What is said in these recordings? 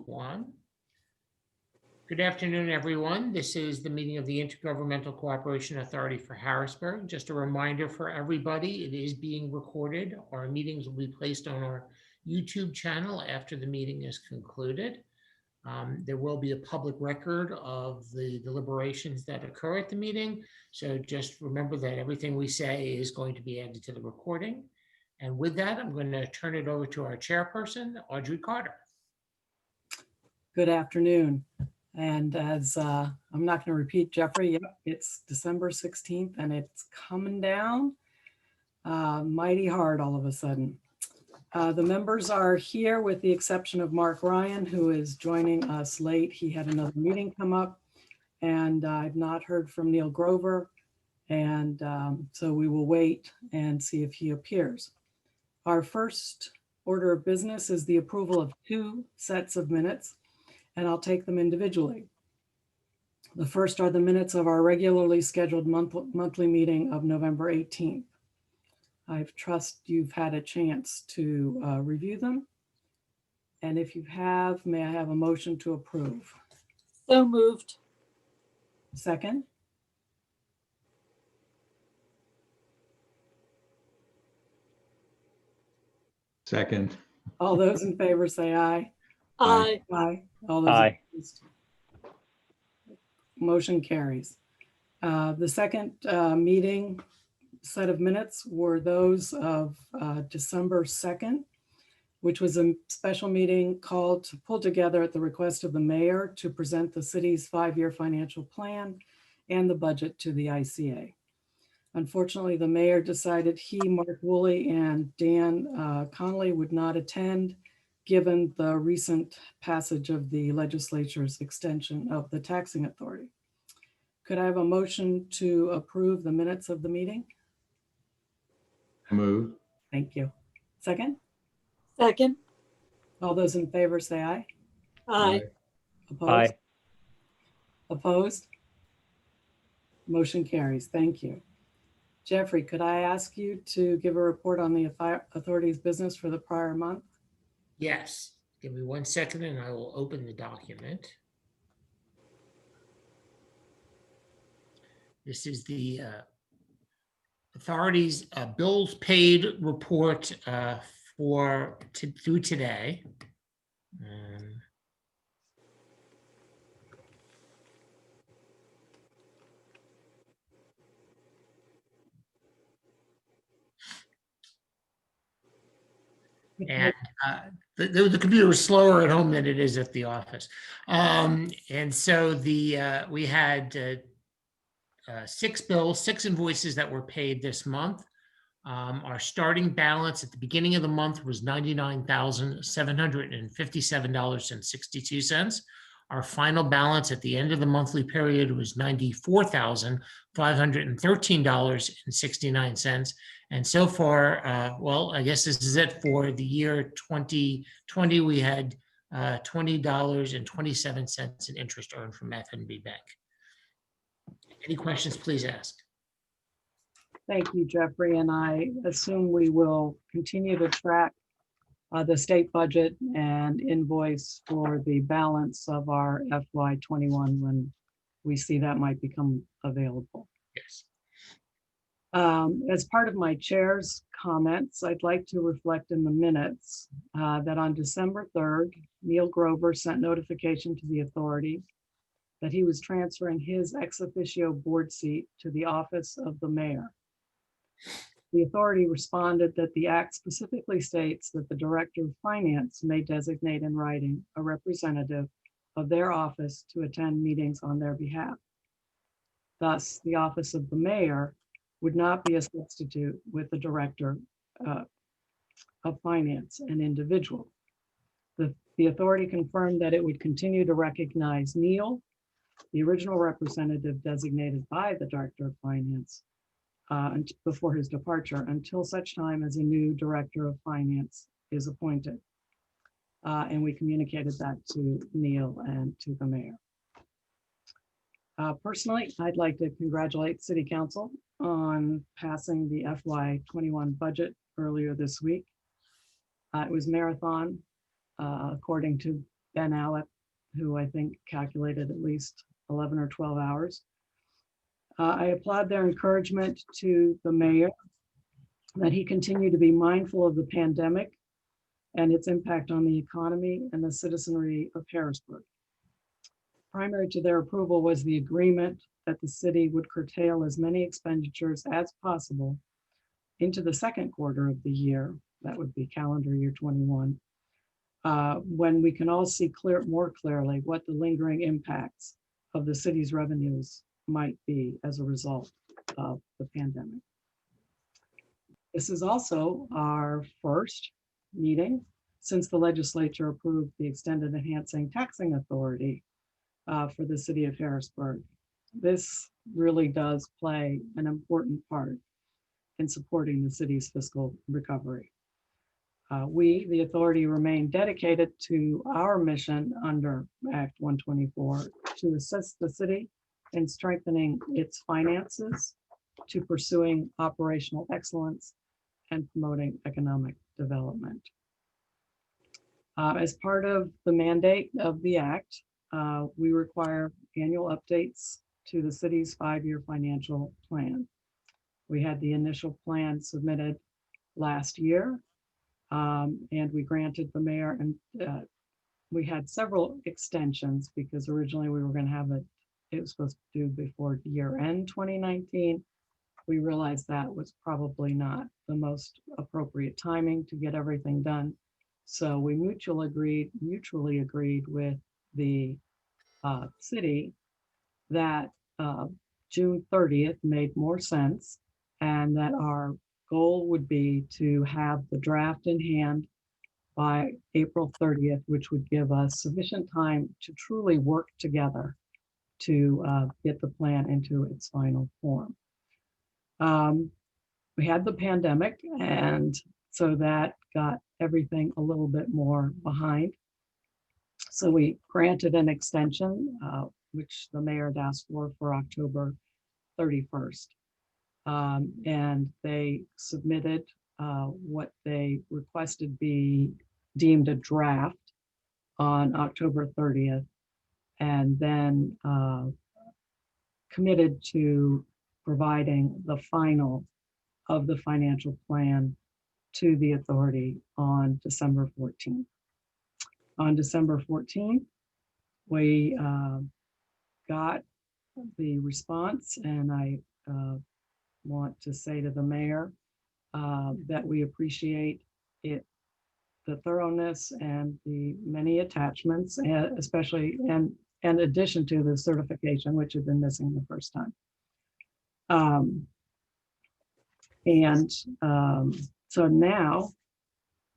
one. Good afternoon, everyone. This is the meeting of the Intergovernmental Cooperation Authority for Harrisburg. Just a reminder for everybody, it is being recorded. Our meetings will be placed on our YouTube channel after the meeting is concluded. There will be a public record of the deliberations that occur at the meeting. So just remember that everything we say is going to be added to the recording. And with that, I'm going to turn it over to our chairperson, Audrey Carter. Good afternoon. And as I'm not going to repeat Jeffrey, yep, it's December 16th and it's coming down mighty hard all of a sudden. The members are here with the exception of Mark Ryan, who is joining us late. He had another meeting come up and I've not heard from Neil Grover. And so we will wait and see if he appears. Our first order of business is the approval of 2 sets of minutes, and I'll take them individually. The first are the minutes of our regularly scheduled monthly meeting of November 18th. I trust you've had a chance to review them. And if you have, may I have a motion to approve? So moved. Second? Second. All those in favor say aye. Aye. Aye. All those Aye. opposed? Motion carries. The second meeting set of minutes were those of December 2nd, which was a special meeting called to pull together at the request of the mayor to present the city's 5-year financial plan and the budget to the ICA. Unfortunately, the mayor decided he, Mark Woolley, and Dan Connolly would not attend, given the recent passage of the legislature's extension of the taxing authority. Could I have a motion to approve the minutes of the meeting? Move. Thank you. Second? Second. All those in favor say aye. Aye. Opposed? Aye. Opposed? Motion carries. Thank you. Jeffrey, could I ask you to give a report on the authority's business for the prior month? Yes, give me 1 second and I will open the document. This is the authority's bills paid report through today. And the computer was slower at home than it is at the office. And so we had 6 invoices that were paid this month. Our starting balance at the beginning of the month was $99,757.62. Our final balance at the end of the monthly period was $94,513.69. And so far, well, I guess this is it for the year 2020. We had $20.27 in interest earned from FNB Bank. Any questions, please ask. Thank you, Jeffrey. And I assume we will continue to track the state budget and invoice for the balance of our FY21 when we see that might become available. Yes. As part of my chair's comments, I'd like to reflect in the minutes that on December 3rd, Neil Grover sent notification to the authority that he was transferring his ex officio board seat to the office of the mayor. The authority responded that the act specifically states that the director of finance may designate in writing a representative of their office to attend meetings on their behalf. Thus, the office of the mayor would not be a substitute with the director of finance, an individual. The authority confirmed that it would continue to recognize Neil, the original representative designated by the director of finance, before his departure, until such time as a new director of finance is appointed. And we communicated that to Neil and to the mayor. Personally, I'd like to congratulate City Council on passing the FY21 budget earlier this week. It was marathon, according to Ben Allett, who I think calculated at least 11 or 12 hours. I applaud their encouragement to the mayor that he continue to be mindful of the pandemic and its impact on the economy and the citizenry of Harrisburg. Primary to their approval was the agreement that the city would curtail as many expenditures as possible into the second quarter of the year, that would be calendar year 21, when we can all see more clearly what the lingering impacts of the city's revenues might be as a result of the pandemic. This is also our first meeting since the legislature approved the extended enhancing taxing authority for the city of Harrisburg. This really does play an important part in supporting the city's fiscal recovery. We, the authority, remain dedicated to our mission under Act 124 to assist the city in strengthening its finances, to pursuing operational excellence, and promoting economic development. As part of the mandate of the Act, we require annual updates to the city's 5-year financial plan. We had the initial plan submitted last year, and we granted the mayor, and we had several extensions because originally we were going to have it was supposed to do before year end 2019. We realized that was probably not the most appropriate timing to get everything done. So we mutually agreed with the city that June 30th made more sense, and that our goal would be to have the draft in hand by April 30th, which would give us sufficient time to truly work together to get the plan into its final form. We had the pandemic, and so that got everything a little bit more behind. So we granted an extension, which the mayor had asked for October 31st. And they submitted what they requested be deemed a draft on October 30th, and then committed to providing the final of the financial plan to the authority on December 14th. On December 14th, we got the response, and I want to say to the mayor that we appreciate it, the thoroughness and the many attachments, especially in addition to the certification, which had been missing the first time. So now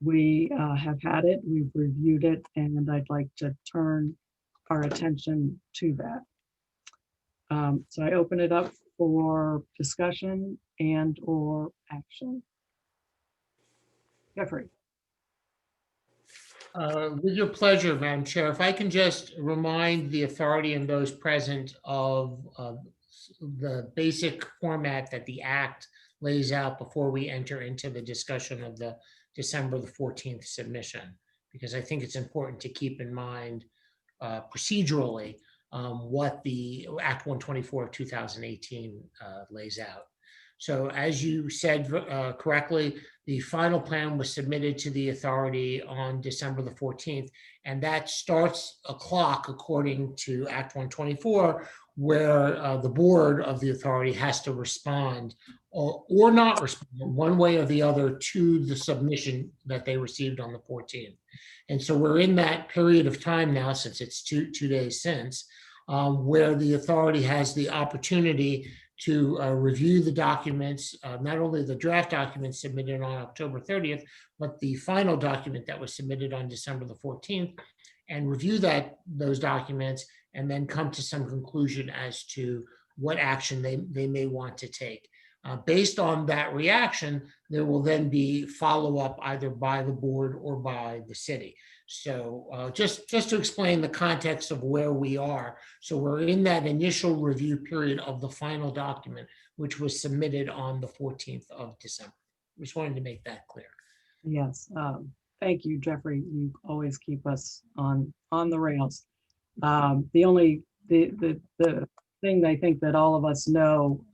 we have had it, we've reviewed it, and I'd like to turn our attention to that. So I open it up for discussion and/or action. Jeffrey. With your pleasure, Madam Chair, if I can just remind the authority and those present of the basic format that the Act lays out before we enter into the discussion of the December the 14th submission, because I think it's important to keep in mind procedurally what the Act 124 of 2018 lays out. So as you said correctly, the final plan was submitted to the authority on December the 14th, and that starts a clock according to Act 124, where the board of the authority has to respond or not respond one way or the other to the submission that they received on the 14th. And so we're in that period of time now, since it's two days since, where the authority has the opportunity to review the documents, not only the draft documents submitted on October 30th, but the final document that was submitted on December the 14th, and review those documents, and then come to some conclusion as to what action they may want to take. Based on that reaction, there will then be follow-up either by the board or by the city. So just to explain the context of where we are. So we're in that initial review period of the final document, which was submitted on the 14th of December. Just wanted to make that clear. Yes. Thank you, Jeffrey. You always keep us on the rails. The thing I think that all of us know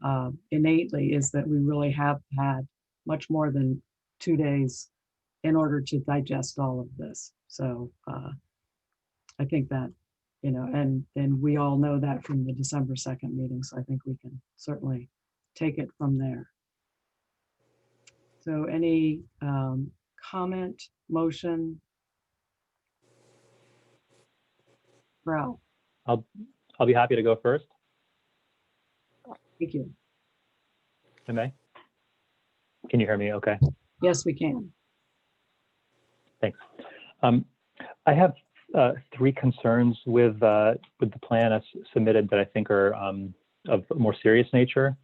innately is that we really have had much more than 2 days in order to digest all of this. So I think that, and we all know that from the December 2nd meeting. So I think we can certainly take it from there. So any comment, motion? Ralph, I'll be happy to go first. thank you. If I may. Can you hear me? Okay. Yes, we can. Thanks. I have 3 concerns with the plan as submitted that I think are of a more serious nature.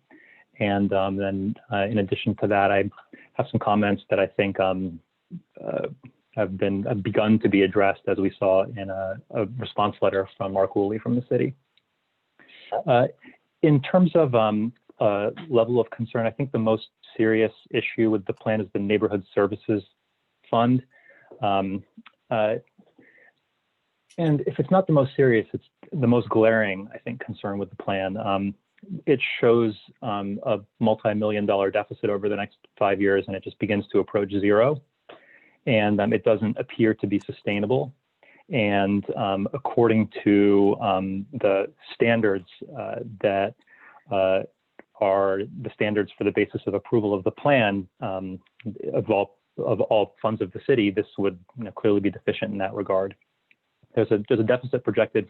And then in addition to that, I have some comments that I think have begun to be addressed, as we saw in a response letter from Mark Woolley from the city. In terms of level of concern, I think the most serious issue with the plan is the Neighborhood Services Fund. And if it's not the most serious, it's the most glaring, I think, concern with the plan. It shows a multi-million-dollar deficit over the next 5 years, and it just begins to approach zero. And it doesn't appear to be sustainable. And according to the standards that are the standards for the basis of approval of the plan of all funds of the city, this would clearly be deficient in that regard. There's a deficit projected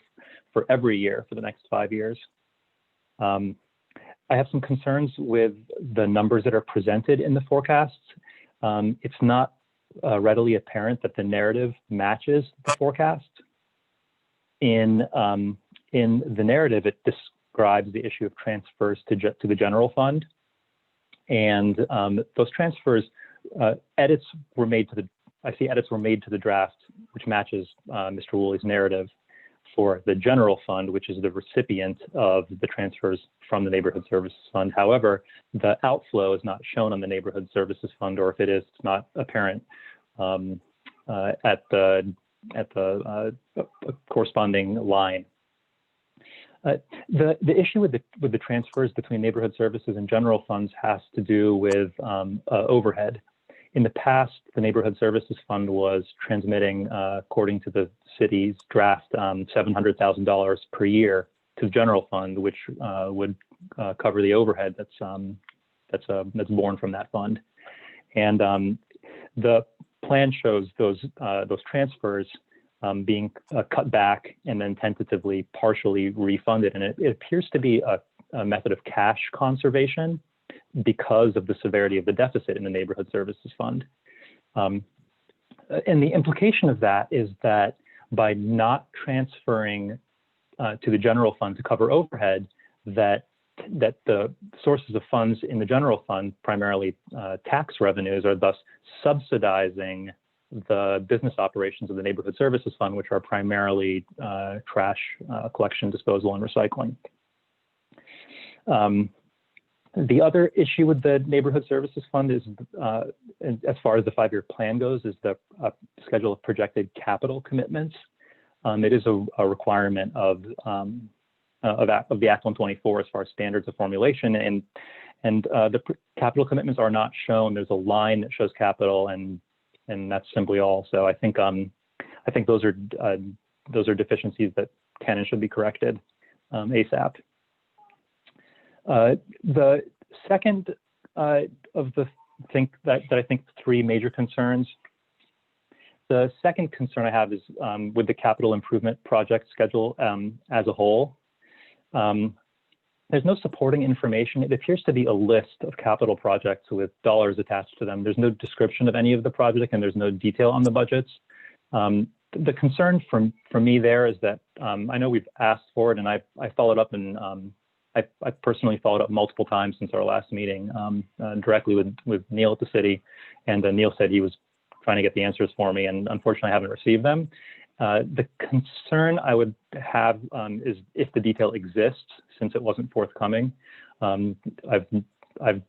for every year for the next 5 years. I have some concerns with the numbers that are presented in the forecasts. It's not readily apparent that the narrative matches the forecast. In the narrative, it describes the issue of transfers to the general fund, and those transfers edits were made to the draft, which matches Mr. Woolley's narrative for the general fund, which is the recipient of the transfers from the Neighborhood Services Fund. However, the outflow is not shown on the Neighborhood Services Fund, or if it is, it's not apparent at the corresponding line. The issue with the transfers between neighborhood services and general funds has to do with overhead. In the past, the Neighborhood Services Fund was transmitting, according to the city's draft, $700,000 per year to the general fund, which would cover the overhead that's borne from that fund. And the plan shows those transfers being cut back and then tentatively partially refunded, and it appears to be a method of cash conservation because of the severity of the deficit in the Neighborhood Services Fund. And the implication of that is that by not transferring to the general fund to cover overhead, that the sources of funds in the general fund, primarily tax revenues, are thus subsidizing the business operations of the Neighborhood Services Fund, which are primarily trash collection, disposal, and recycling. The other issue with the Neighborhood Services Fund is, as far as the 5-year plan goes, is the schedule of projected capital commitments. It is a requirement of the Act 124 as far as standards of formulation, and the capital commitments are not shown. There's a line that shows capital, and that's simply all. So I think those are deficiencies that can and should be corrected ASAP. The second of the that I think 3 major concerns. The second concern I have is with the capital improvement project schedule as a whole. There's no supporting information. It appears to be a list of capital projects with dollars attached to them. There's no description of any of the project, and there's no detail on the budgets. The concern for me there is that I know we've asked for it, and I followed up, and I personally followed up multiple times since our last meeting directly with Neil at the city, and Neil said he was trying to get the answers for me, and unfortunately I haven't received them. The concern I would have is if the detail exists, since it wasn't forthcoming. I've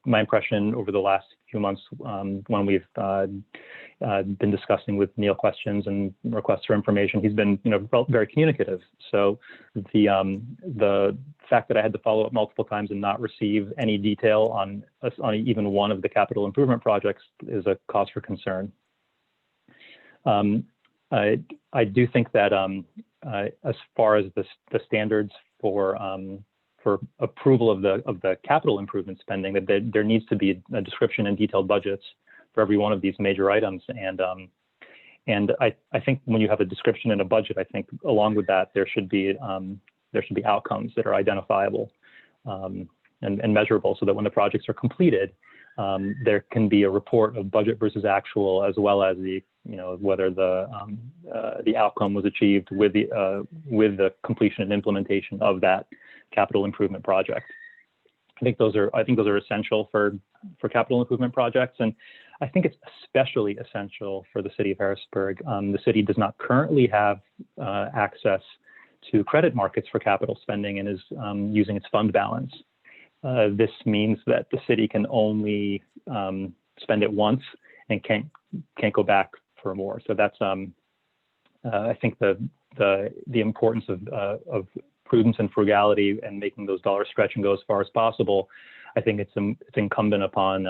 my impression over the last few months, when we've been discussing with Neil questions and requests for information, he's been, very communicative. So the fact that I had to follow up multiple times and not receive any detail on even one of the capital improvement projects is a cause for concern. I do think that as far as the standards for approval of the capital improvement spending, that there needs to be a description and detailed budgets for every one of these major items. And I think when you have a description and a budget, I think along with that, there should be outcomes that are identifiable and measurable, so that when the projects are completed, there can be a report of budget versus actual, as well as whether the outcome was achieved with the completion and implementation of that capital improvement project. I think those are essential for capital improvement projects, and I think it's especially essential for the city of Harrisburg. The city does not currently have access to credit markets for capital spending and is using its fund balance. This means that the city can only spend it once and can't go back for more. So that's I think the importance of prudence and frugality and making those dollars stretch and go as far as possible. I think it's incumbent upon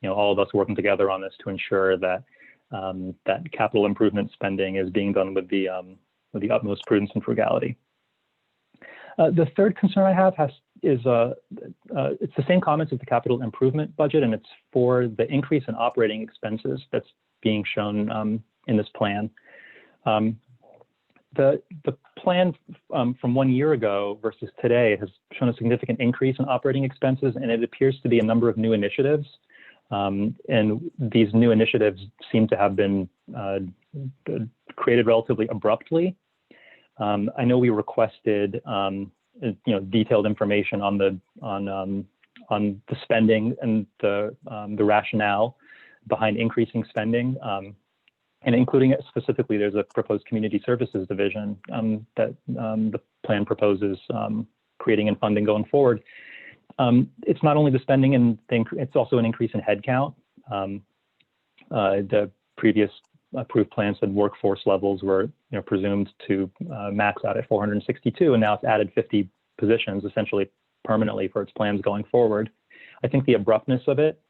all of us working together on this to ensure that that capital improvement spending is being done with the utmost prudence and frugality. The third concern I have is it's the same comments as the capital improvement budget, and it's for the increase in operating expenses that's being shown in this plan. The plan from 1 year ago versus today has shown a significant increase in operating expenses, and it appears to be a number of new initiatives. And these new initiatives seem to have been created relatively abruptly. I know we requested detailed information on the spending and the rationale behind increasing spending, and including it specifically. There's a proposed community services division that the plan proposes creating and funding going forward. It's not only the spending and it's also an increase in headcount. The previous approved plans said workforce levels were presumed to max out at 462, and now it's added 50 positions essentially permanently for its plans going forward. I think the abruptness of it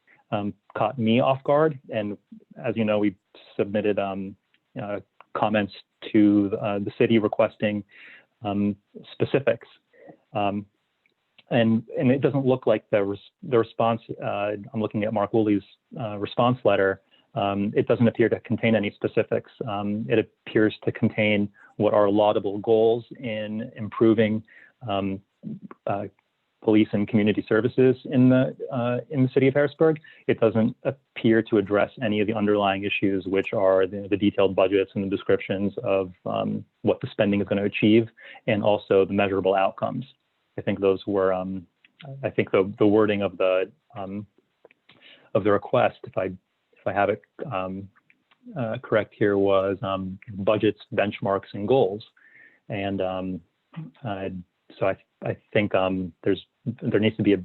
caught me off guard, and as you know, we submitted comments to the city requesting specifics, and it doesn't look like the response. I'm looking at Mark Woolley's response letter. It doesn't appear to contain any specifics. It appears to contain what are laudable goals in improving police and community services in the city of Harrisburg. It doesn't appear to address any of the underlying issues, which are the detailed budgets and the descriptions of what the spending is going to achieve, and also the measurable outcomes. I think those were. I think the wording of the request, if I have it correct here, was budgets, benchmarks, and goals. And so I think there needs to be a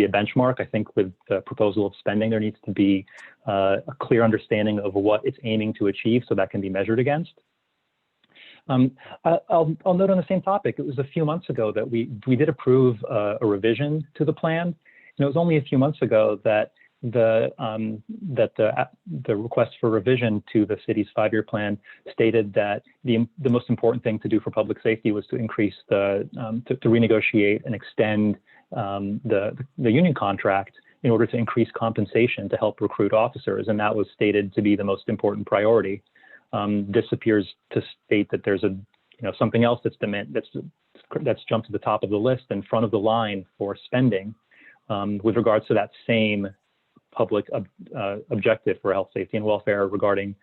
benchmark. I think with the proposal of spending, there needs to be a clear understanding of what it's aiming to achieve, so that can be measured against. I'll note on the same topic. It was a few months ago that we did approve a revision to the plan, and it was only a few months ago that the request for revision to the city's 5-year plan stated that the most important thing to do for public safety was to increase to renegotiate and extend the union contract in order to increase compensation to help recruit officers, and that was stated to be the most important priority. This appears to state that there's something else that's jumped to the top of the list in front of the line for spending with regards to that same public objective for health, safety, and welfare regarding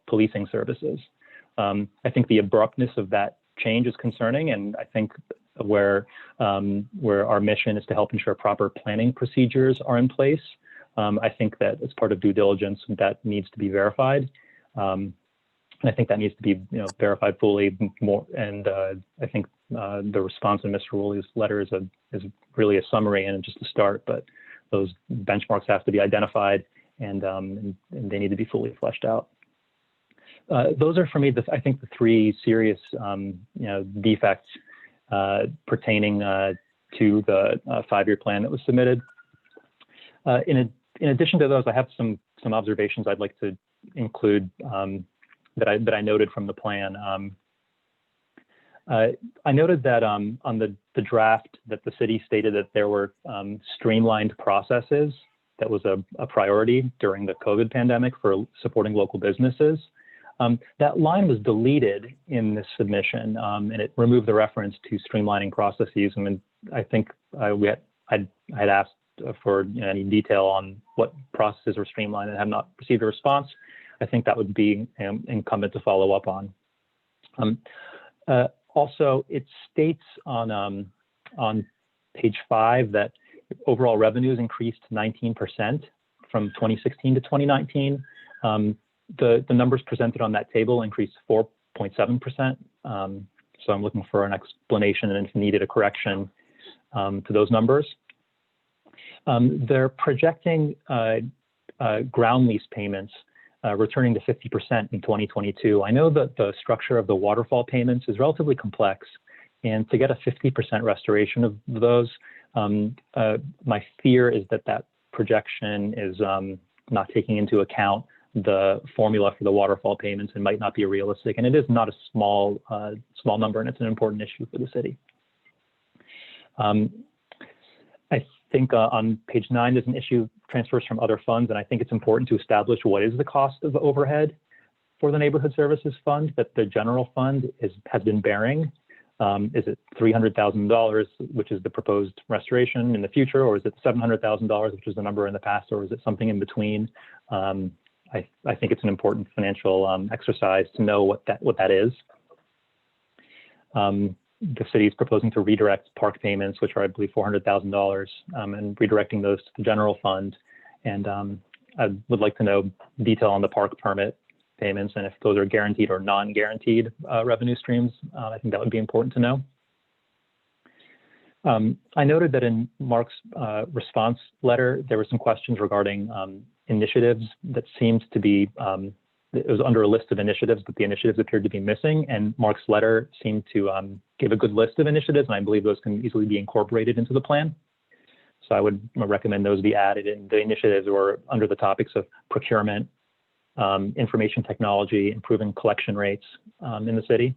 policing services. I think the abruptness of that change is concerning, and I think where our mission is to help ensure proper planning procedures are in place, I think that as part of due diligence, that needs to be verified. And I think that needs to be verified fully more. And I think the response in Mr. Woolley's letter is really a summary and just a start, but those benchmarks have to be identified, and they need to be fully fleshed out. Those are, for me, I think the three serious defects pertaining to the 5-year plan that was submitted. In addition to those, I have some observations I'd like to include that I noted from the plan. I noted that on the draft that the city stated that there were streamlined processes that was a priority during the COVID pandemic for supporting local businesses. That line was deleted in this submission, and it removed the reference to streamlining processes. I mean, I think I'd asked for any detail on what processes were streamlined and have not received a response. I think that would be incumbent to follow up on. Also, it states on page 5 that overall revenues increased 19% from 2016 to 2019. The numbers presented on that table increased 4.7%. So I'm looking for an explanation and if needed a correction to those numbers. They're projecting ground lease payments returning to 50% in 2022. I know that the structure of the waterfall payments is relatively complex, and to get a 50% restoration of those, my fear is that projection is not taking into account the formula for the waterfall payments and might not be realistic. And it is not a small number, and it's an important issue for the city. I think on page 9, there's an issue transfers from other funds, and I think it's important to establish what is the cost of overhead for the Neighborhood Services Fund that the general fund has been bearing. Is it $300,000, which is the proposed restoration in the future, or is it $700,000, which is the number in the past, or is it something in between? I think it's an important financial exercise to know what that is. The city is proposing to redirect park payments, which are, I believe, $400,000, and redirecting those to the general fund. And I would like to know detail on the park permit payments and if those are guaranteed or non-guaranteed revenue streams. I think that would be important to know. I noted that in Mark's response letter, there were some questions regarding initiatives that seemed to be, it was under a list of initiatives, but the initiatives appeared to be missing. And Mark's letter seemed to give a good list of initiatives, and I believe those can easily be incorporated into the plan. So I would recommend those be added in. The initiatives were under the topics of procurement, information technology, improving collection rates in the city.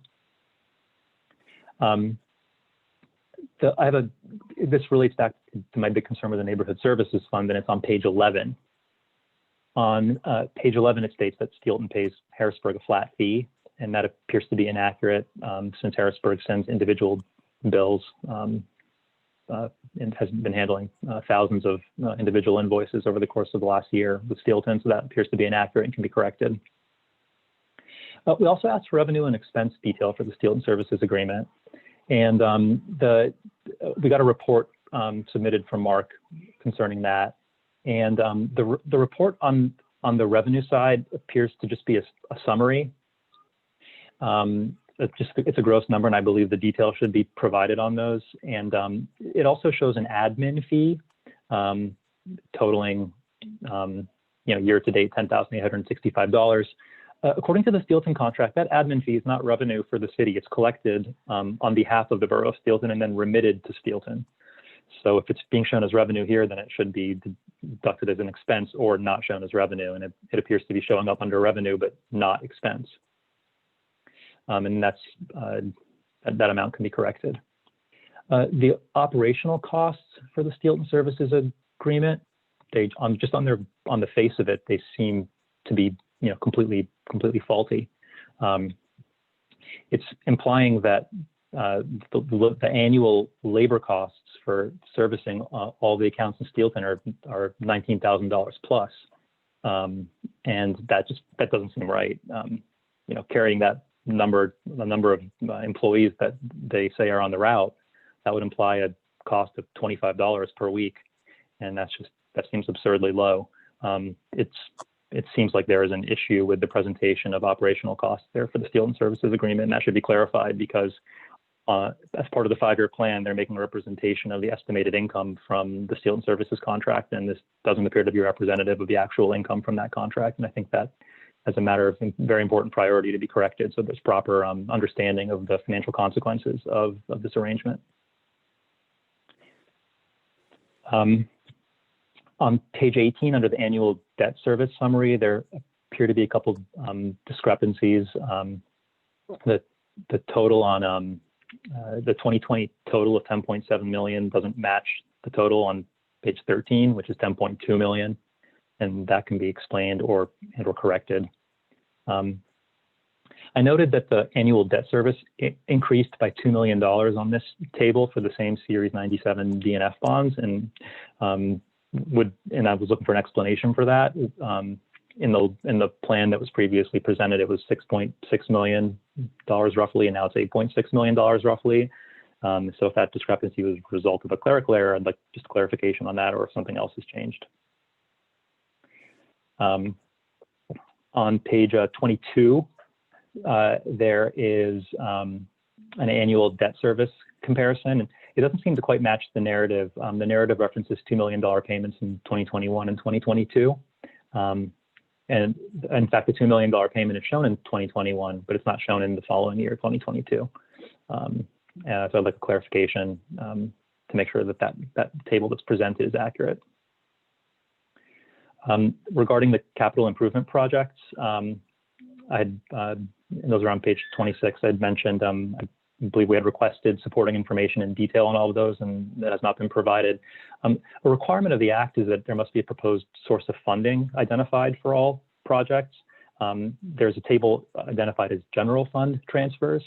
This relates back to my big concern with the Neighborhood Services Fund, and it's on page 11. On page 11, it states that Steelton pays Harrisburg a flat fee, and that appears to be inaccurate since Harrisburg sends individual bills and has been handling thousands of individual invoices over the course of the last year with Steelton, so that appears to be inaccurate and can be corrected. We also asked for revenue and expense detail for the Steelton Services Agreement, and we got a report submitted from Mark concerning that. And the report on the revenue side appears to just be a summary. It's a gross number, and I believe the detail should be provided on those. And it also shows an admin fee totaling, year to date, $10,865. According to the Steelton contract, that admin fee is not revenue for the city. It's collected on behalf of the borough of Steelton and then remitted to Steelton. So if it's being shown as revenue here, then it should be deducted as an expense or not shown as revenue. And it appears to be showing up under revenue, but not expense. And that amount can be corrected. The operational costs for the Steelton Services Agreement, just on the face of it, they seem to be completely faulty. It's implying that the annual labor costs for servicing all the accounts in Steelton are $19,000 plus, and that doesn't seem right. Carrying that the number of employees that they say are on the route, that would imply a cost of $25 per week, and that seems absurdly low. It seems like there is an issue with the presentation of operational costs there for the Steelton Services Agreement, and that should be clarified because as part of the 5-year plan, they're making a representation of the estimated income from the Steel and Services contract, and this doesn't appear to be representative of the actual income from that contract. And I think that as a matter of very important priority to be corrected, so there's proper understanding of the financial consequences of this arrangement. On page 18, under the annual debt service summary, there appear to be a couple discrepancies. The total on the 2020 total of 10.7 million doesn't match the total on page 13, which is 10.2 million, and that can be explained or corrected. I noted that the annual debt service increased by $2 million on this table for the same Series 97 DNF bonds, and I was looking for an explanation for that. In the plan that was previously presented, it was $6.6 million roughly, and now it's $8.6 million roughly. So if that discrepancy was a result of a clerical error, I'd like just clarification on that, or if something else has changed. On page 22, there is an annual debt service comparison. It doesn't seem to quite match the narrative. The narrative references $2 million payments in 2021 and 2022. And in fact, the $2 million payment is shown in 2021, but it's not shown in the following year, 2022. So I'd like a clarification to make sure that that table that's presented is accurate. Regarding the capital improvement projects, those are on page 26. I'd mentioned, I believe we had requested supporting information in detail on all of those, and that has not been provided. A requirement of the Act is that there must be a proposed source of funding identified for all projects. There's a table identified as general fund transfers.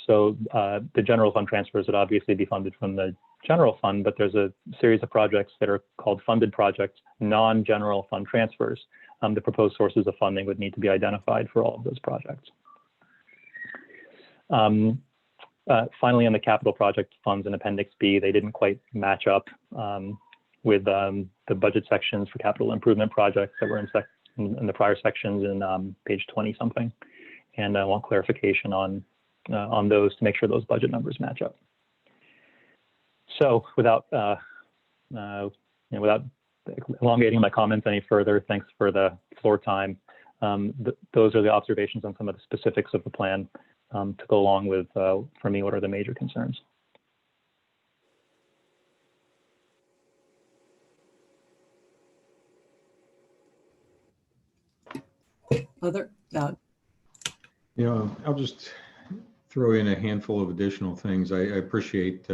So the general fund transfers would obviously be funded from the general fund, but there's a series of projects that are called funded projects, non-general fund transfers. The proposed sources of funding would need to be identified for all of those projects. Finally, on the capital project funds in Appendix B, they didn't quite match up with the budget sections for capital improvement projects that were in the prior sections in page 20 something. And I want clarification on those to make sure those budget numbers match up. So without without elongating my comments any further, thanks for the floor time. Those are the observations on some of the specifics of the plan to go along with, for me, what are the major concerns. I'll just throw in a handful of additional things. I appreciate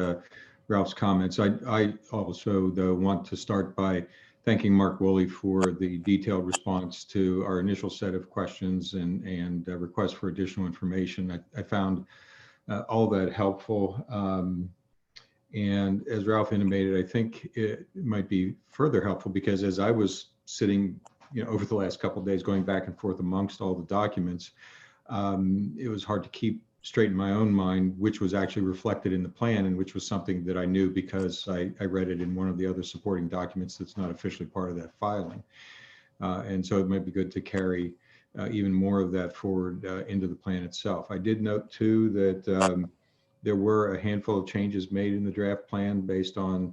Ralph's comments. I also, though, want to start by thanking Mark Woolley for the detailed response to our initial set of questions and requests for additional information. I found all that helpful. And as Ralph intimated, I think it might be further helpful because as I was sitting, over the last couple of days, going back and forth amongst all the documents, it was hard to keep straight in my own mind which was actually reflected in the plan and which was something that I knew because I read it in one of the other supporting documents that's not officially part of that filing. And so it might be good to carry even more of that forward into the plan itself. I did note too that there were a handful of changes made in the draft plan based on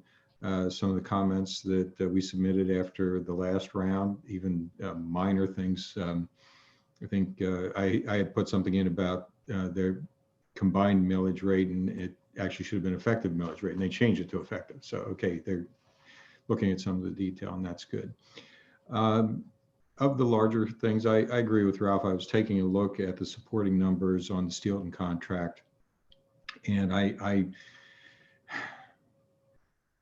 some of the comments that we submitted after the last round, even minor things. I think I had put something in about their combined millage rate, and it actually should have been effective millage rate, and they changed it to effective. So, okay, they're looking at some of the detail, and that's good. Of the larger things, I agree with Ralph. I was taking a look at the supporting numbers on the Steelton contract, and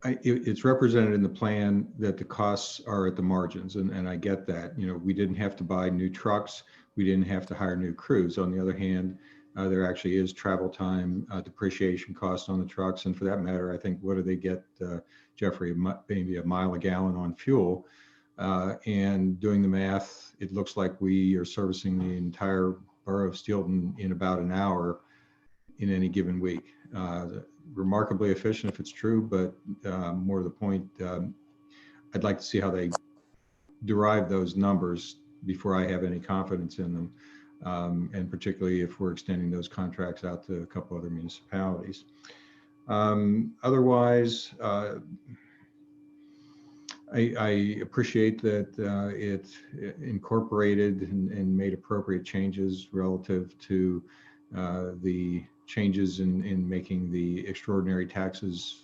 it's represented in the plan that the costs are at the margins, and I get that. We didn't have to buy new trucks. We didn't have to hire new crews. On the other hand, there actually is travel time, depreciation costs on the trucks. And for that matter, I think, what do they get, Jeffrey, maybe a mile a gallon on fuel? And doing the math, it looks like we are servicing the entire borough of Steelton in about an hour in any given week. Remarkably efficient if it's true, but more to the point, I'd like to see how they derive those numbers before I have any confidence in them. and particularly if we're extending those contracts out to a couple other municipalities. Otherwise, I appreciate that it incorporated and made appropriate changes relative to the changes in making the extraordinary taxes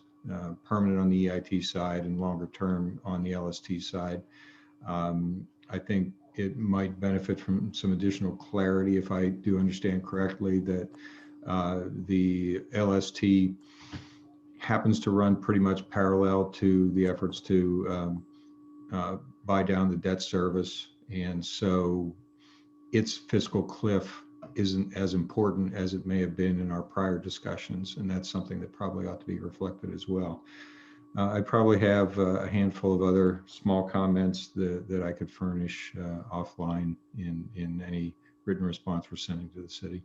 permanent on the EIT side and longer term on the LST side. I think it might benefit from some additional clarity if I do understand correctly that the LST happens to run pretty much parallel to the efforts to buy down the debt service. And so its fiscal cliff isn't as important as it may have been in our prior discussions. And that's something that probably ought to be reflected as well. I probably have a handful of other small comments that I could furnish offline in any written response we're sending to the city.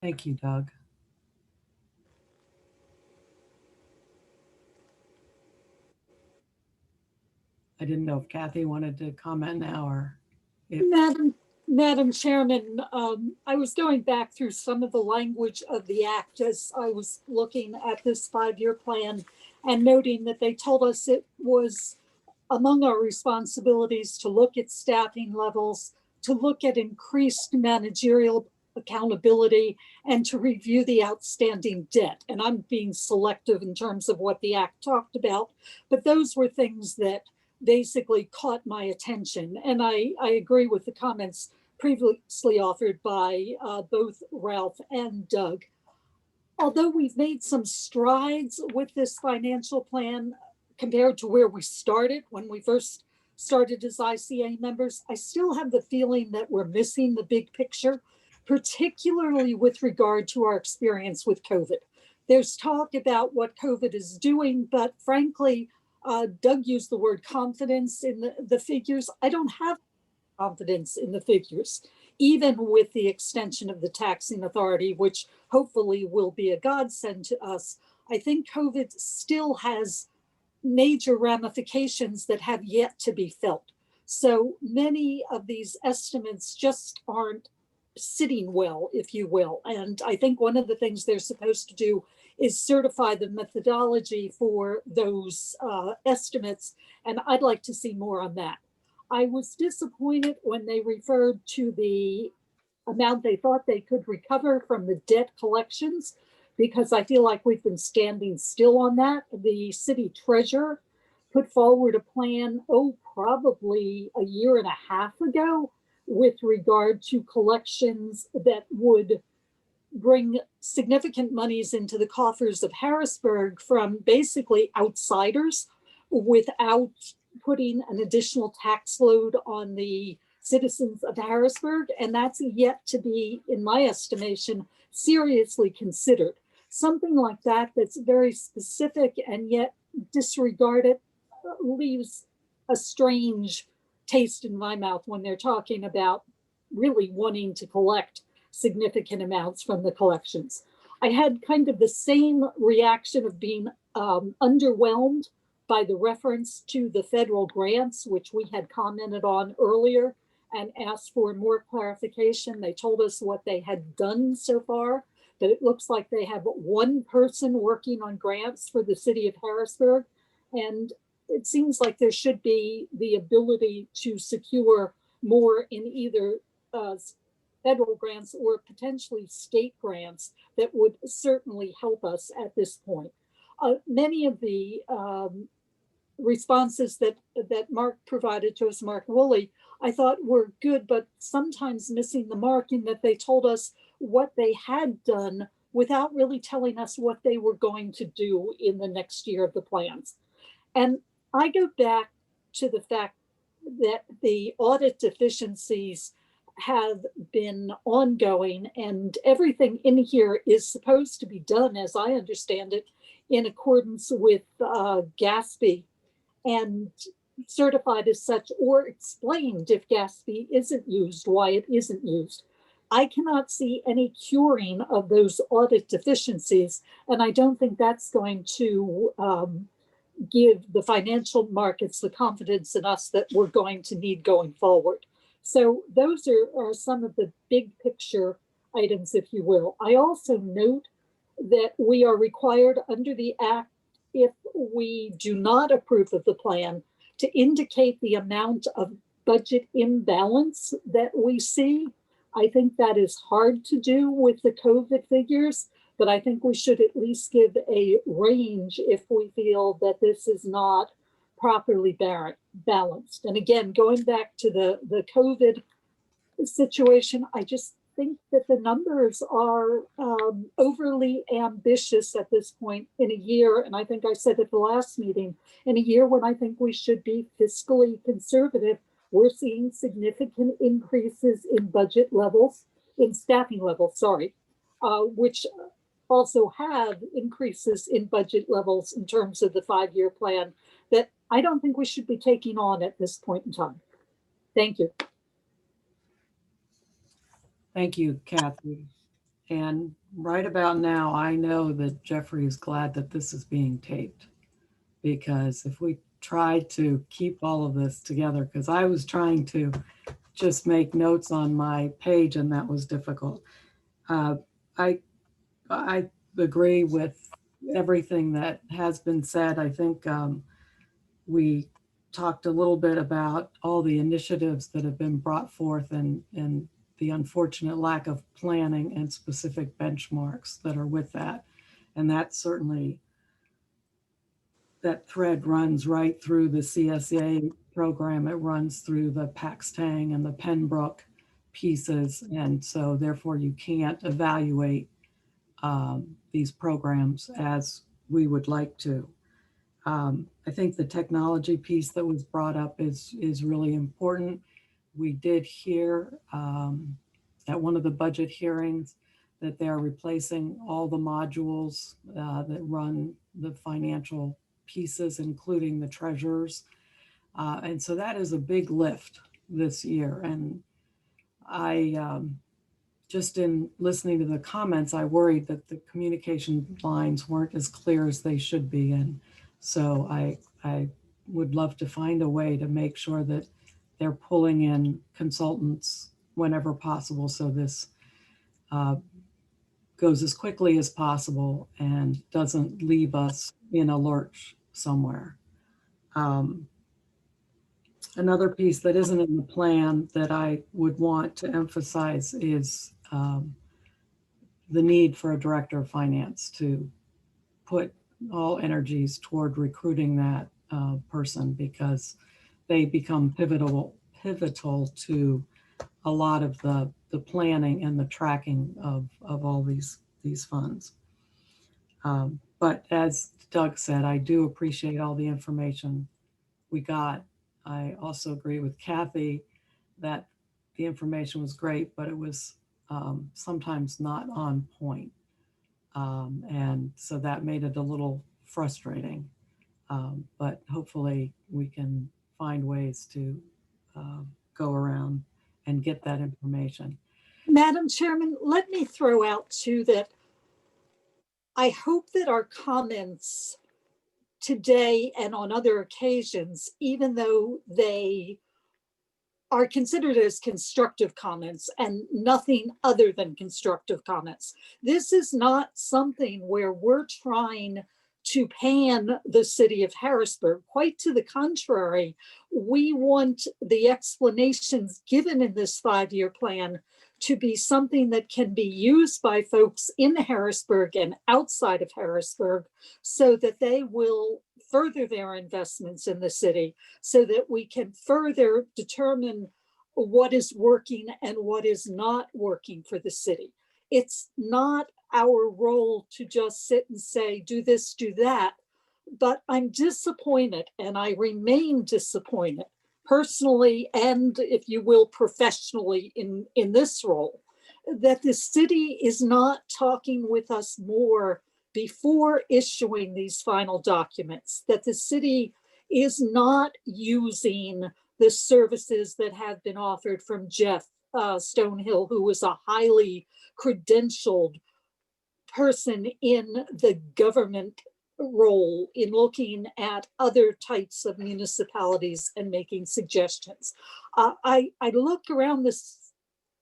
Thank you, Doug. I didn't know if Kathy wanted to comment now or if. Madam Chairman, I was going back through some of the language of the act as I was looking at this 5-year plan and noting that they told us it was among our responsibilities to look at staffing levels, to look at increased managerial accountability, and to review the outstanding debt. And I'm being selective in terms of what the act talked about, but those were things that basically caught my attention. And I agree with the comments previously offered by both Ralph and Doug. Although we've made some strides with this financial plan compared to where we started when we first started as ICA members, I still have the feeling that we're missing the big picture, particularly with regard to our experience with COVID. There's talk about what COVID is doing, but frankly, Doug used the word confidence in the figures. I don't have confidence in the figures, even with the extension of the taxing authority, which hopefully will be a godsend to us. I think COVID still has major ramifications that have yet to be felt. So many of these estimates just aren't sitting well, if you will. And I think one of the things they're supposed to do is certify the methodology for those estimates. And I'd like to see more on that. I was disappointed when they referred to the amount they thought they could recover from the debt collections, because I feel like we've been standing still on that. The city treasurer put forward a plan, probably a year and a half ago, with regard to collections that would bring significant monies into the coffers of Harrisburg from basically outsiders without putting an additional tax load on the citizens of Harrisburg. And that's yet to be, in my estimation, seriously considered. Something like that that's very specific and yet disregarded leaves a strange taste in my mouth when they're talking about really wanting to collect significant amounts from the collections. I had kind of the same reaction of being underwhelmed by the reference to the federal grants, which we had commented on earlier and asked for more clarification. They told us what they had done so far, that it looks like they have one person working on grants for the city of Harrisburg. And it seems like there should be the ability to secure more in either federal grants or potentially state grants that would certainly help us at this point. Many of the responses that Mark provided to us, Mark Woolley, I thought were good, but sometimes missing the mark in that they told us what they had done without really telling us what they were going to do in the next year of the plans. And I go back to the fact that the audit deficiencies have been ongoing, and everything in here is supposed to be done, as I understand it, in accordance with GASB and certified as such, or explained if GASB isn't used, why it isn't used. I cannot see any curing of those audit deficiencies, and I don't think that's going to give the financial markets the confidence in us that we're going to need going forward. So those are some of the big picture items, if you will. I also note that we are required under the Act, if we do not approve of the plan, to indicate the amount of budget imbalance that we see. I think that is hard to do with the COVID figures, but I think we should at least give a range if we feel that this is not properly balanced. And again, going back to the COVID situation, I just think that the numbers are overly ambitious at this point in a year. And I think I said at the last meeting, in a year when I think we should be fiscally conservative, we're seeing significant increases in budget levels, in staffing levels, sorry, which also have increases in budget levels in terms of the 5-year plan that I don't think we should be taking on at this point in time. Thank you. Thank you, Kathy. And right about now, I know that Jeffrey is glad that this is being taped, because if we tried to keep all of this together, because I was trying to just make notes on my page and that was difficult. I agree with everything that has been said. I think we talked a little bit about all the initiatives that have been brought forth and the unfortunate lack of planning and specific benchmarks that are with that. And that certainly, that thread runs right through the CSA program. It runs through the Paxtang and the Pembroke pieces. And so therefore you can't evaluate these programs as we would like to. I think the technology piece that was brought up is really important. We did hear at one of the budget hearings that they're replacing all the modules that run the financial pieces, including the treasurers. And so that is a big lift this year. And I, just in listening to the comments, I worried that the communication lines weren't as clear as they should be. And so I would love to find a way to make sure that they're pulling in consultants whenever possible, so this goes as quickly as possible and doesn't leave us in a lurch somewhere. Another piece that isn't in the plan that I would want to emphasize is the need for a director of finance to put all energies toward recruiting that person, because they become pivotal to a lot of the planning and the tracking of all these funds. But as Doug said, I do appreciate all the information we got. I also agree with Kathy that the information was great, but it was sometimes not on point. And so that made it a little frustrating. But hopefully we can find ways to go around and get that information. Madam Chairman, let me throw out too that I hope that our comments today and on other occasions, even though they are considered as constructive comments and nothing other than constructive comments, this is not something where we're trying to pan the city of Harrisburg. Quite to the contrary, we want the explanations given in this 5-year plan to be something that can be used by folks in Harrisburg and outside of Harrisburg, so that they will further their investments in the city, so that we can further determine what is working and what is not working for the city. It's not our role to just sit and say, do this, do that. But I'm disappointed, and I remain disappointed personally, and if you will, professionally in this role, that the city is not talking with us more before issuing these final documents, that the city is not using the services that have been offered from Jeff Stonehill, who was a highly credentialed person in the government role in looking at other types of municipalities and making suggestions. I look around this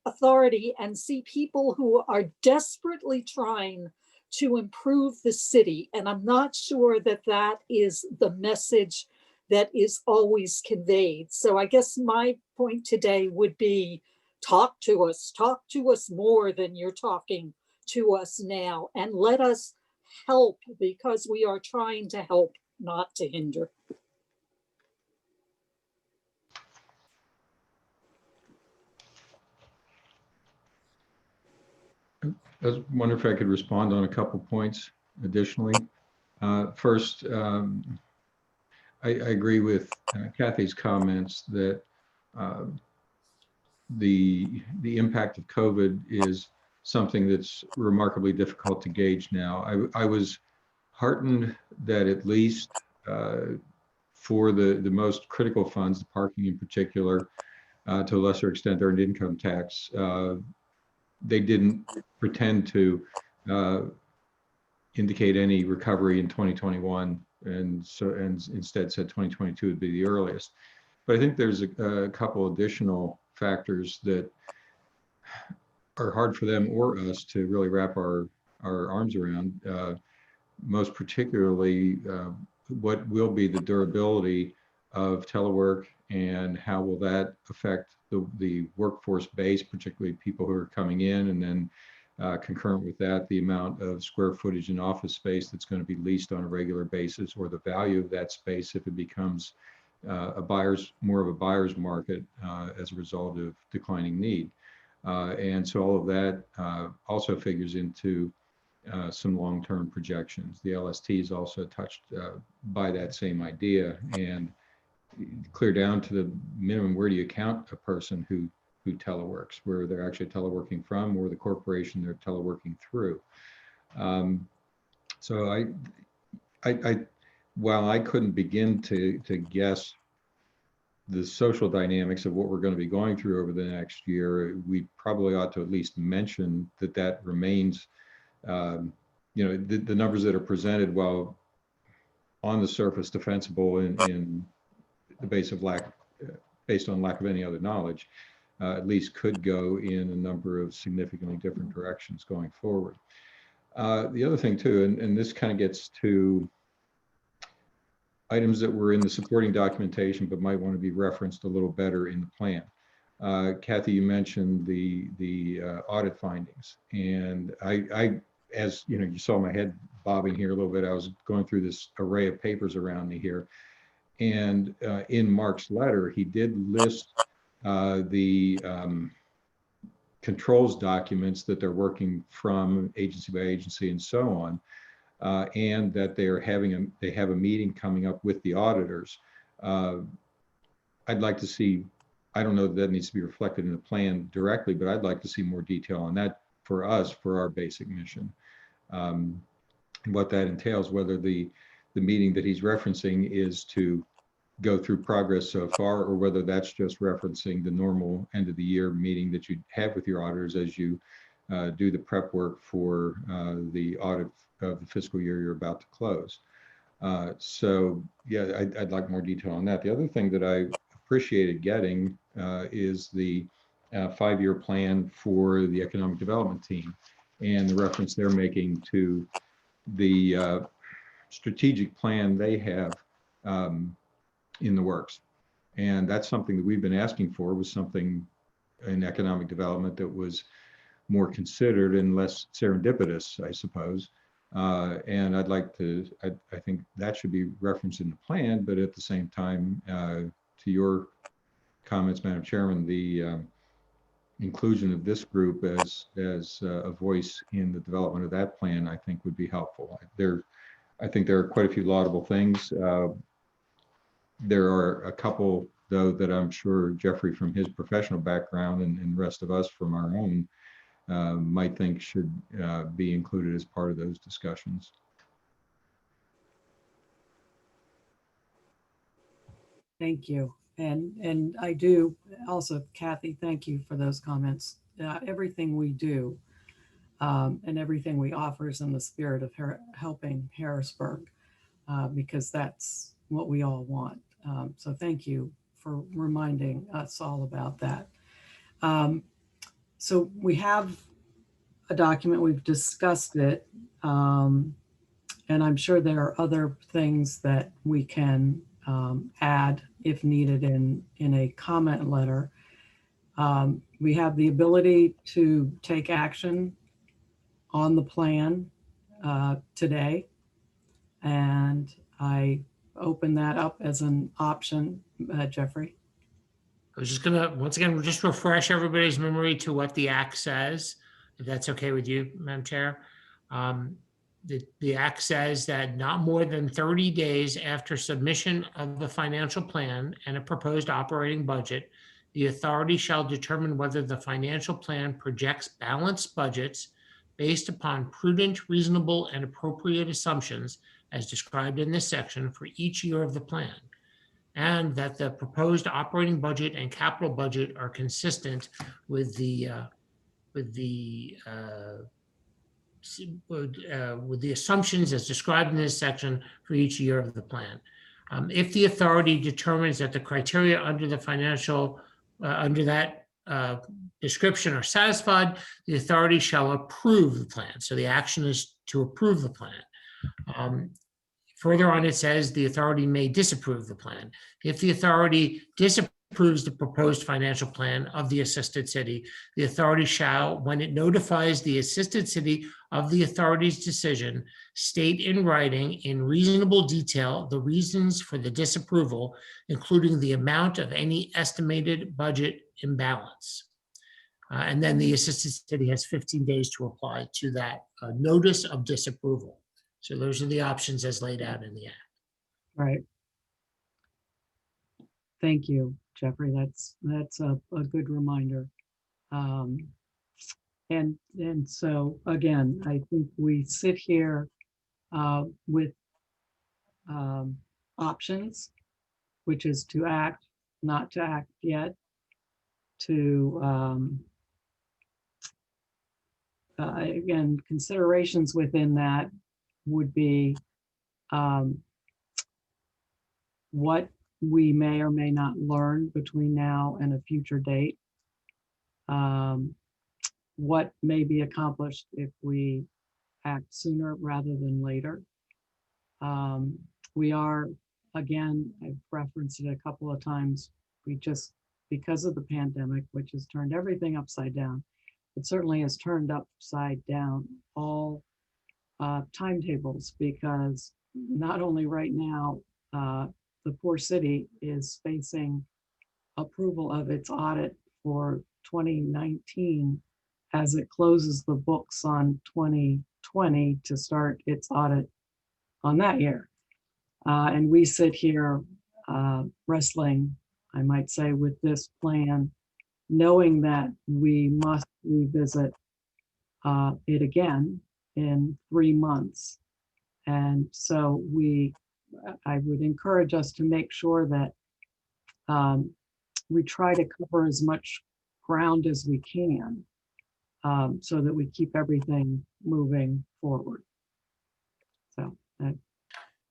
authority and see people who are desperately trying to improve the city. And I'm not sure that that is the message that is always conveyed. So I guess my point today would be, talk to us more than you're talking to us now, and let us help, because we are trying to help, not to hinder. I was wondering if I could respond on a couple points additionally. First, I agree with Kathy's comments that the impact of COVID is something that's remarkably difficult to gauge now. I was heartened that at least for the most critical funds, the parking in particular, to a lesser extent earned income tax, they didn't pretend to indicate any recovery in 2021, and instead said 2022 would be the earliest. But I think there's a couple additional factors that are hard for them or us to really wrap our arms around. Most particularly, what will be the durability of telework, and how will that affect the workforce base, particularly people who are coming in, and then concurrent with that, the amount of square footage and office space that's going to be leased on a regular basis, or the value of that space if it becomes more of a buyer's market as a result of declining need. And so all of that also figures into some long-term projections. The LST is also touched by that same idea, and clear down to the minimum, where do you count a person who teleworks, where they're actually teleworking from, or the corporation they're teleworking through. So while I couldn't begin to guess the social dynamics of what we're going to be going through over the next year, we probably ought to at least mention that remains, the numbers that are presented, while on the surface defensible in the based on lack of any other knowledge, at least could go in a number of significantly different directions going forward. The other thing too, and this kind of gets to items that were in the supporting documentation but might want to be referenced a little better in the plan. Kathy, you mentioned the audit findings, and I, as you know, you saw my head bobbing here a little bit. I was going through this array of papers around me here, and in Mark's letter, he did list the controls documents that they're working from agency by agency and so on, and that they have a meeting coming up with the auditors. I'd like to see, I don't know if that needs to be reflected in the plan directly, but I'd like to see more detail on that for us, for our basic mission. What that entails, whether the meeting that he's referencing is to go through progress so far, or whether that's just referencing the normal end of the year meeting that you have with your auditors as you do the prep work for the audit of the fiscal year you're about to close. So yeah, I'd like more detail on that. The other thing that I appreciated getting is the 5-year plan for the economic development team, and the reference they're making to the strategic plan they have in the works. And that's something that we've been asking for, was something in economic development that was more considered and less serendipitous, I suppose. And I'd like to, I think that should be referenced in the plan, but at the same time, to your comments, Madam Chairman, the inclusion of this group as a voice in the development of that plan, I think would be helpful. I think there are quite a few laudable things. There are a couple, though, that I'm sure Jeffrey, from his professional background, and the rest of us from our own, might think should be included as part of those discussions. Thank you. And I do also, Kathy, thank you for those comments. Everything we do and everything we offer is in the spirit of helping Harrisburg. because that's what we all want. So thank you for reminding us all about that. So we have a document, we've discussed it, and I'm sure there are other things that we can add if needed in a comment letter. We have the ability to take action on the plan today, and I open that up as an option. Jeffrey? I was just gonna, once again, just refresh everybody's memory to what the act says, if that's okay with you, Madam Chair. The act says that not more than 30 days after submission of the financial plan and a proposed operating budget, the authority shall determine whether the financial plan projects balanced budgets based upon prudent, reasonable, and appropriate assumptions as described in this section for each year of the plan, and that the proposed operating budget and capital budget are consistent with the assumptions as described in this section for each year of the plan. If the authority determines that the criteria under the financial, under that description are satisfied, the authority shall approve the plan. So the action is to approve the plan. Further on, it says the authority may disapprove the plan. If the authority disapproves the proposed financial plan of the assisted city, the authority shall, when it notifies the assisted city of the authority's decision, state in writing in reasonable detail the reasons for the disapproval, including the amount of any estimated budget imbalance. And then the assisted city has 15 days to apply to that notice of disapproval. So those are the options as laid out in the act. Right. Thank you, Jeffrey. That's a good reminder. And so again, I think we sit here with options, which is to act, not to act yet, to again, considerations within that would be what we may or may not learn between now and a future date, what may be accomplished if we act sooner rather than later. We are, again, I've referenced it a couple of times, we just, because of the pandemic, which has turned everything upside down, it certainly has turned upside down all timetables, because not only right now, the poor city is facing approval of its audit for 2019 as it closes the books on 2020 to start its audit on that year. And we sit here wrestling, I might say, with this plan, knowing that we must revisit it again in 3 months. And so I would encourage us to make sure that we try to cover as much ground as we can, so that we keep everything moving forward. So that's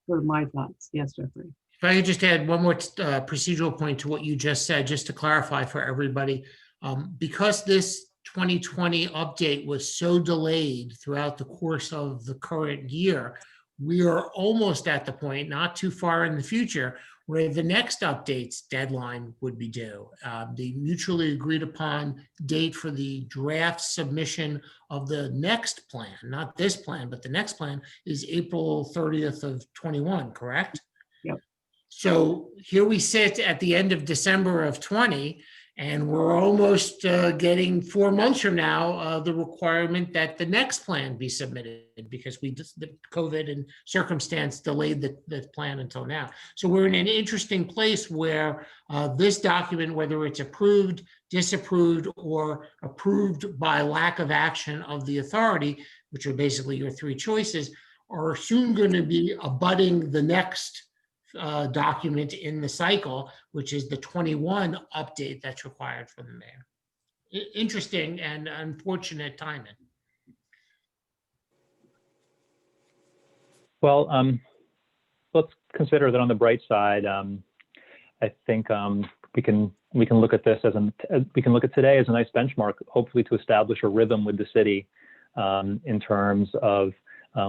sort of my thoughts. Yes, Jeffrey. If I could just add one more procedural point to what you just said, just to clarify for everybody, because this 2020 update was so delayed throughout the course of the current year, we are almost at the point, not too far in the future, where the next updates deadline would be due. The mutually agreed upon date for the draft submission of the next plan, not this plan, but the next plan, is April 30th of 21, correct? Yep. So here we sit at the end of December of 20, and we're almost getting 4 months from now, the requirement that the next plan be submitted, because the COVID and circumstance delayed the plan until now. So we're in an interesting place where this document, whether it's approved, disapproved, or approved by lack of action of the authority, which are basically your 3 choices, are soon going to be abutting the next document in the cycle, which is the 21 update that's required from the mayor. Interesting and unfortunate timing. Well, consider that on the bright side, I think we can look at this we can look at today as a nice benchmark, hopefully to establish a rhythm with the city in terms of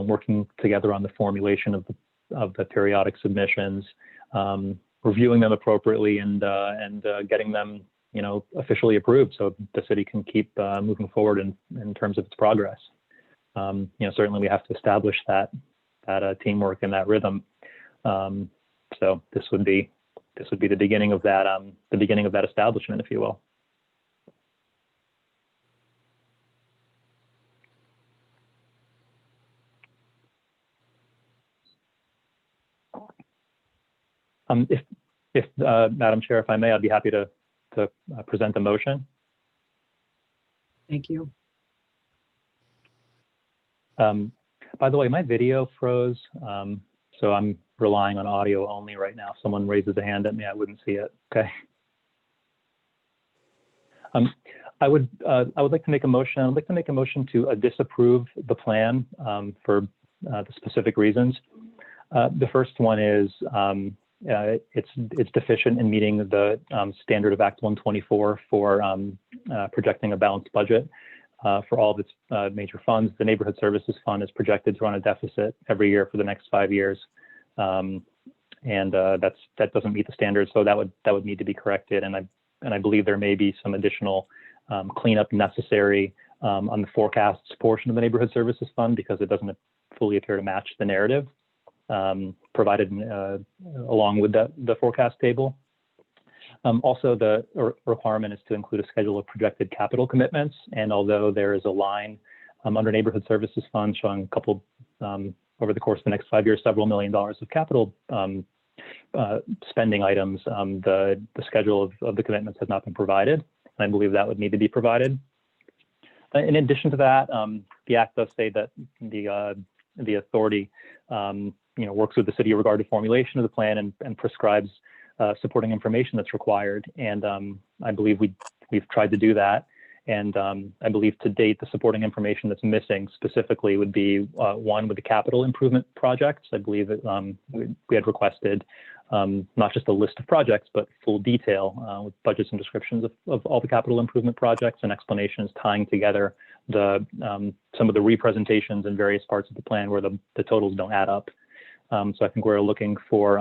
working together on the formulation of the periodic submissions, reviewing them appropriately, and getting them, officially approved, so the city can keep moving forward in terms of its progress. Certainly we have to establish that teamwork and that rhythm. So this would be the beginning of that establishment, if you will. If Madam Chair, if I may, I'd be happy to present the motion. Thank you. By the way, my video froze, so I'm relying on audio only right now. If someone raises a hand at me, I wouldn't see it. Okay. I would like to make a motion. I'd like to make a motion to disapprove the plan for the specific reasons. The first one is it's deficient in meeting the standard of Act 124 for projecting a balanced budget for all of its major funds. The Neighborhood Services Fund is projected to run a deficit every year for the next 5 years, and that doesn't meet the standards. So that would need to be corrected, and I believe there may be some additional cleanup necessary on the forecasts portion of the Neighborhood Services Fund, because it doesn't fully appear to match the narrative provided along with the forecast table. Also, the requirement is to include a schedule of projected capital commitments. And although there is a line under Neighborhood Services Fund showing a couple, over the course of the next 5 years, several $1 million of capital spending items, the schedule of the commitments has not been provided. And I believe that would need to be provided. In addition to that, the Act does say that the authority works with the city in regard to formulation of the plan and prescribes supporting information that's required. And I believe we've tried to do that. And I believe to date, the supporting information that's missing specifically would be one with the capital improvement projects. I believe that we had requested not just a list of projects, but full detail with budgets and descriptions of all the capital improvement projects and explanations tying together some of the representations in various parts of the plan where the totals don't add up. So I think we're looking for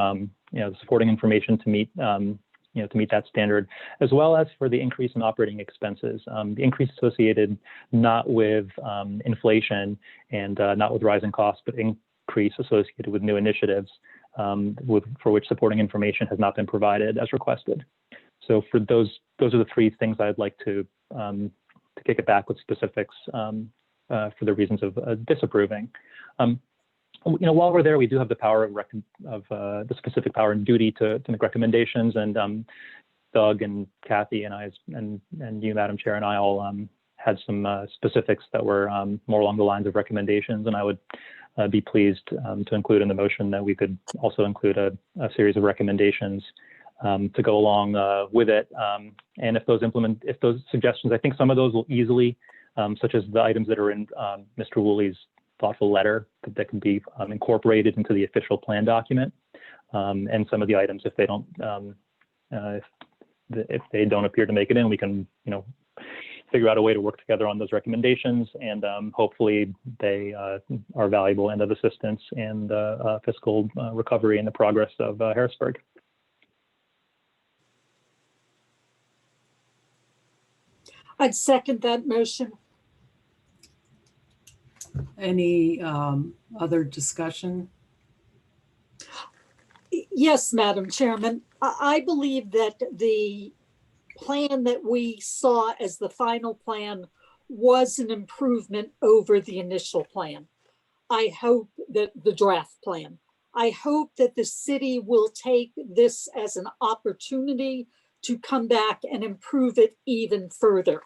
the supporting information to meet to meet that standard, as well as for the increase in operating expenses. The increase associated not with inflation and not with rising costs, but increase associated with new initiatives for which supporting information has not been provided as requested. So for those are the three things I'd like to kick it back with specifics for the reasons of disapproving. While we're there, we do have the power of the specific power and duty to make recommendations. And Doug and Kathy and I, and you, Madam Chair, and I all had some specifics that were more along the lines of recommendations. And I would be pleased to include in the motion that we could also include a series of recommendations to go along with it. And if those suggestions, I think some of those will easily, such as the items that are in Mr. Woolley's thoughtful letter, that can be incorporated into the official plan document. And some of the items, if they don't appear to make it in, we can figure out a way to work together on those recommendations, and hopefully they are valuable and of assistance in the fiscal recovery and the progress of Harrisburg. I'd second that motion. Any other discussion? Yes, Madam Chairman. I believe that the plan that we saw as the final plan was an improvement over the initial plan. I hope that the draft plan. I hope that the city will take this as an opportunity to come back and improve it even further.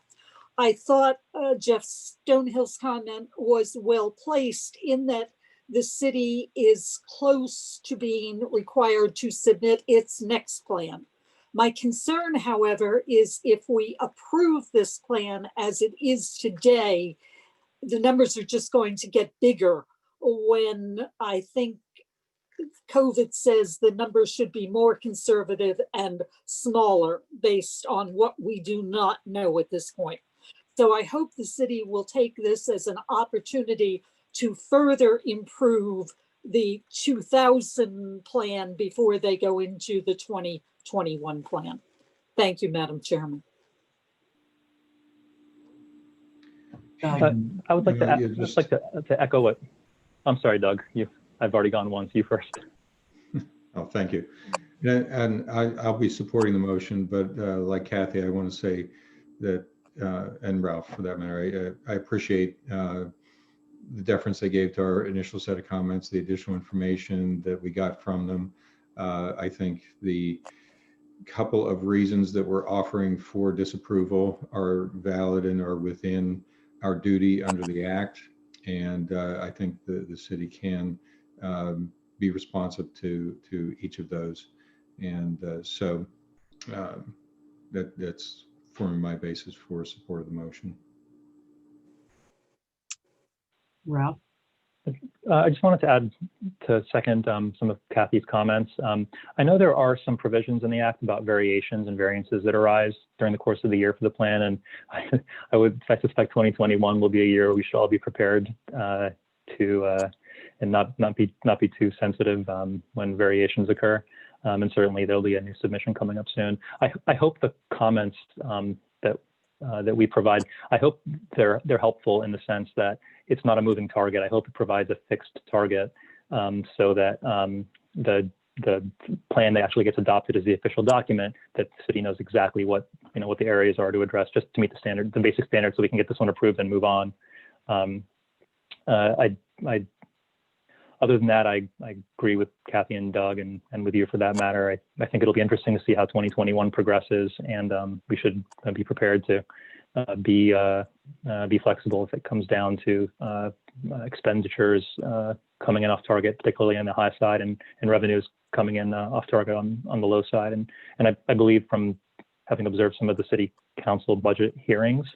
I thought Jeff Stonehill's comment was well placed in that the city is close to being required to submit its next plan. My concern, however, is if we approve this plan as it is today, the numbers are just going to get bigger when I think COVID says the numbers should be more conservative and smaller based on what we do not know at this point. So I hope the city will take this as an opportunity to further improve the 2000 plan before they go into the 2021 plan. Thank you, Madam Chairman. I would like to, to echo what, I'm sorry, Doug, I've already gone once, you first. Oh, thank you. And I'll be supporting the motion, but like Kathy, I want to say that, and Ralph for that matter, I appreciate the deference they gave to our initial set of comments, the additional information that we got from them. I think the couple of reasons that we're offering for disapproval are valid and are within our duty under the Act. And I think the city can be responsive to each of those. And so that's forming my basis for support of the motion. Ralph? I just wanted to add to second some of Kathy's comments. I know there are some provisions in the Act about variations and variances that arise during the course of the year for the plan, and I suspect 2021 will be a year we should all be prepared to and not be too sensitive when variations occur. And certainly there'll be a new submission coming up soon. I hope the comments that we provide, I hope they're helpful in the sense that it's not a moving target. I hope it provides a fixed target so that the plan that actually gets adopted as the official document, that the city knows exactly what the areas are to address, just to meet the standard, the basic standards, so we can get this one approved and move on. Other than that, I agree with Kathy and Doug and with you for that matter. I think it'll be interesting to see how 2021 progresses, and we should be prepared to be flexible if it comes down to expenditures coming in off target, particularly on the high side, and revenues coming in off target on the low side. And I believe, from having observed some of the city council budget hearings,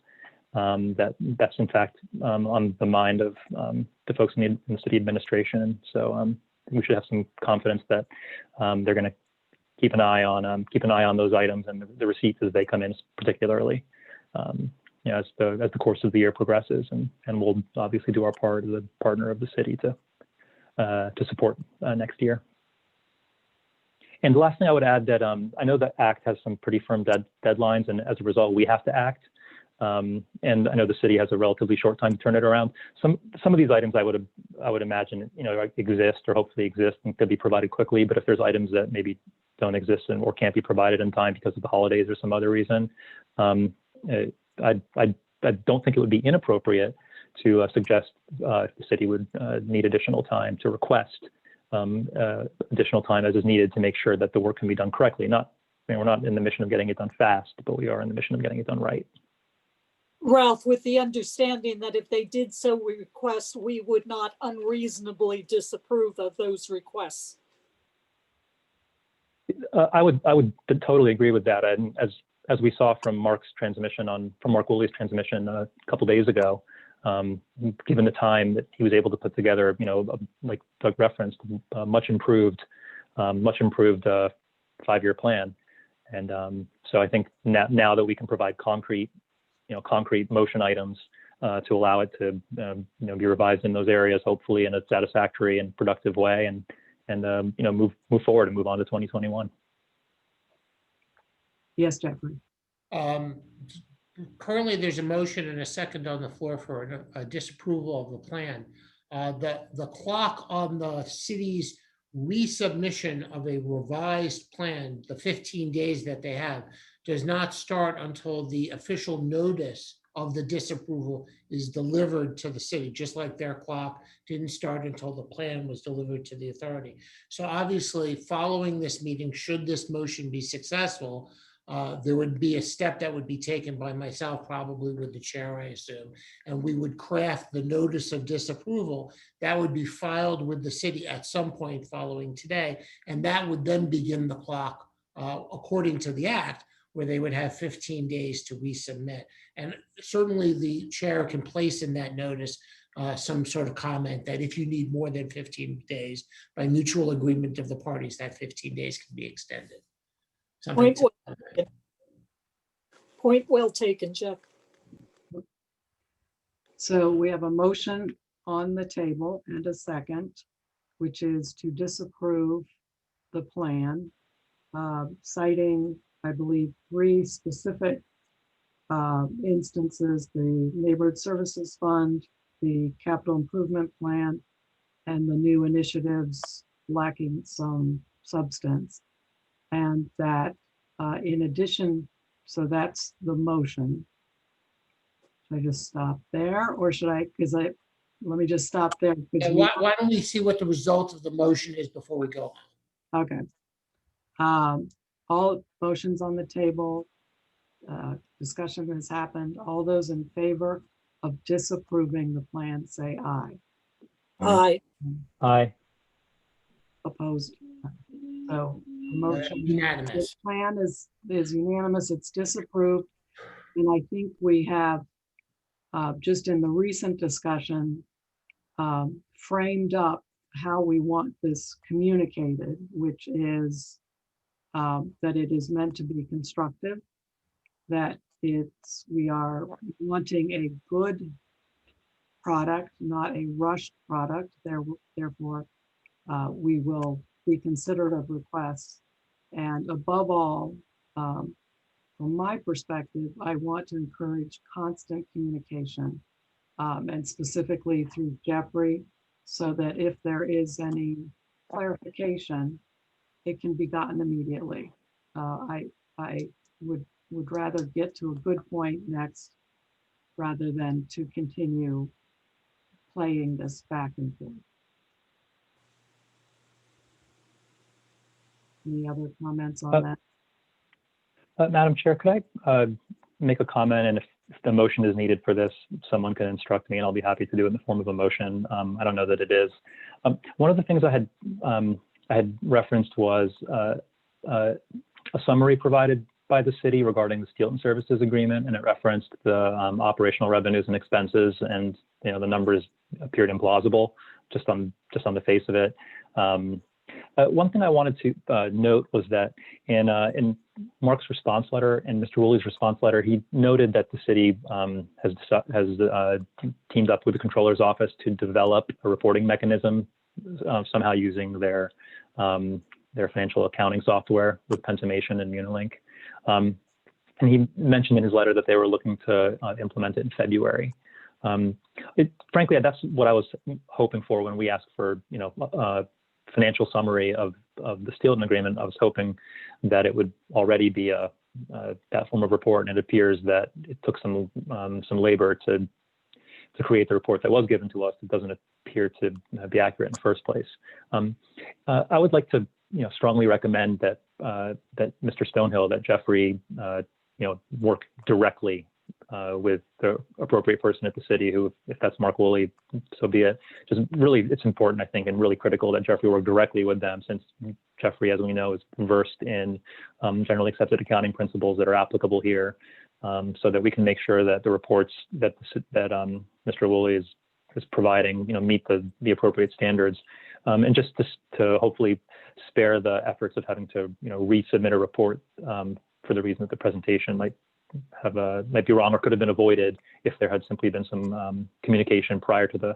that's in fact on the mind of the folks in the city administration. So we should have some confidence that they're going to keep an eye on those items and the receipts as they come in, particularly as the course of the year progresses, and we'll obviously do our part as a partner of the city to support next year. And the last thing I would add, that I know the Act has some pretty firm deadlines, and as a result, we have to act. And I know the city has a relatively short time to turn it around. Some of these items I would imagine exist or hopefully exist and could be provided quickly. But if there's items that maybe don't exist or can't be provided in time because of the holidays or some other reason, I don't think it would be inappropriate to suggest the city would need additional time to request additional time as is needed to make sure that the work can be done correctly. We're not in the mission of getting it done fast, but we are in the mission of getting it done right. Ralph, with the understanding that if they did so request, we would not unreasonably disapprove of those requests. I would totally agree with that. And as we saw from Mark Woolley's transmission a couple days ago, given the time that he was able to put together, like Doug referenced, much improved 5-year plan. And so I think now that we can provide concrete motion items to allow it to be revised in those areas, hopefully in a satisfactory and productive way, and move forward and move on to 2021. Yes, Jeffrey. Currently, there's a motion and a second on the floor for a disapproval of the plan. The clock on the city's resubmission of a revised plan, the 15 days that they have, does not start until the official notice of the disapproval is delivered to the city, just like their clock didn't start until the plan was delivered to the authority. So obviously, following this meeting, should this motion be successful, there would be a step that would be taken by myself, probably with the chair, I assume, and we would craft the notice of disapproval that would be filed with the city at some point following today, and that would then begin the clock according to the Act, where they would have 15 days to resubmit. And certainly the chair can place in that notice some sort of comment that if you need more than 15 days, by mutual agreement of the parties, that 15 days can be extended. Something Point well, point well taken, Jeff. So we have a motion on the table and a second, which is to disapprove the plan, citing, I believe, 3 specific instances: the Neighborhood Services Fund, the Capital Improvement Plan, and the new initiatives lacking some substance. And that in addition, so that's the motion. Should I just stop there, or should I, let me just stop there. And why don't we see what the result of the motion is before we go on? Okay. All motions on the table. Discussion has happened. All those in favor of disapproving the plan, say aye. Aye. Aye. Opposed? So the motion, Unanimous. this plan is unanimous. It's disapproved. And I think we have, just in the recent discussion, framed up how we want this communicated, which is that it is meant to be constructive, that we are wanting a good product, not a rushed product. Therefore, we will be considerate of requests. And above all, from my perspective, I want to encourage constant communication, and specifically through Jeffrey, so that if there is any clarification, it can be gotten immediately. I would rather get to a good point next rather than to continue playing this back and forth. Any other comments on that? Madam Chair, could I make a comment? And if the motion is needed for this, someone can instruct me and I'll be happy to do it in the form of a motion. I don't know that it is. One of the things I had referenced was a summary provided by the city regarding the Steelton Services Agreement, and it referenced the operational revenues and expenses, and the numbers appeared implausible just on the face of it. One thing I wanted to note was that in Mark's response letter and Mr. Woolley's response letter, he noted that the city has teamed up with the Controller's Office to develop a reporting mechanism, somehow using their financial accounting software with Pentimation and Unilink. And he mentioned in his letter that they were looking to implement it in February. Frankly, that's what I was hoping for when we asked for, financial summary of the Steelton Agreement. I was hoping that it would already be that form of report, and it appears that it took some labor to create the report that was given to us. It doesn't appear to be accurate in the first place. I would like to strongly recommend that Mr. Stonehill, that Jeffrey work directly with the appropriate person at the city, who, if that's Mark Woolley, so be it. Just really, it's important, I think, and really critical that Jeffrey work directly with them, since Jeffrey, as we know, is versed in generally accepted accounting principles that are applicable here, so that we can make sure that the reports that Mr. Woolley is providing, meet the appropriate standards, and just to hopefully spare the efforts of having to, resubmit a report for the reason that the presentation might be wrong or could have been avoided if there had simply been some communication prior to the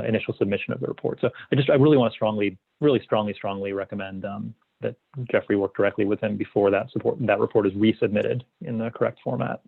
initial submission of the report. So I really want to really strongly recommend that Jeffrey work directly with him before that report is resubmitted in the correct format.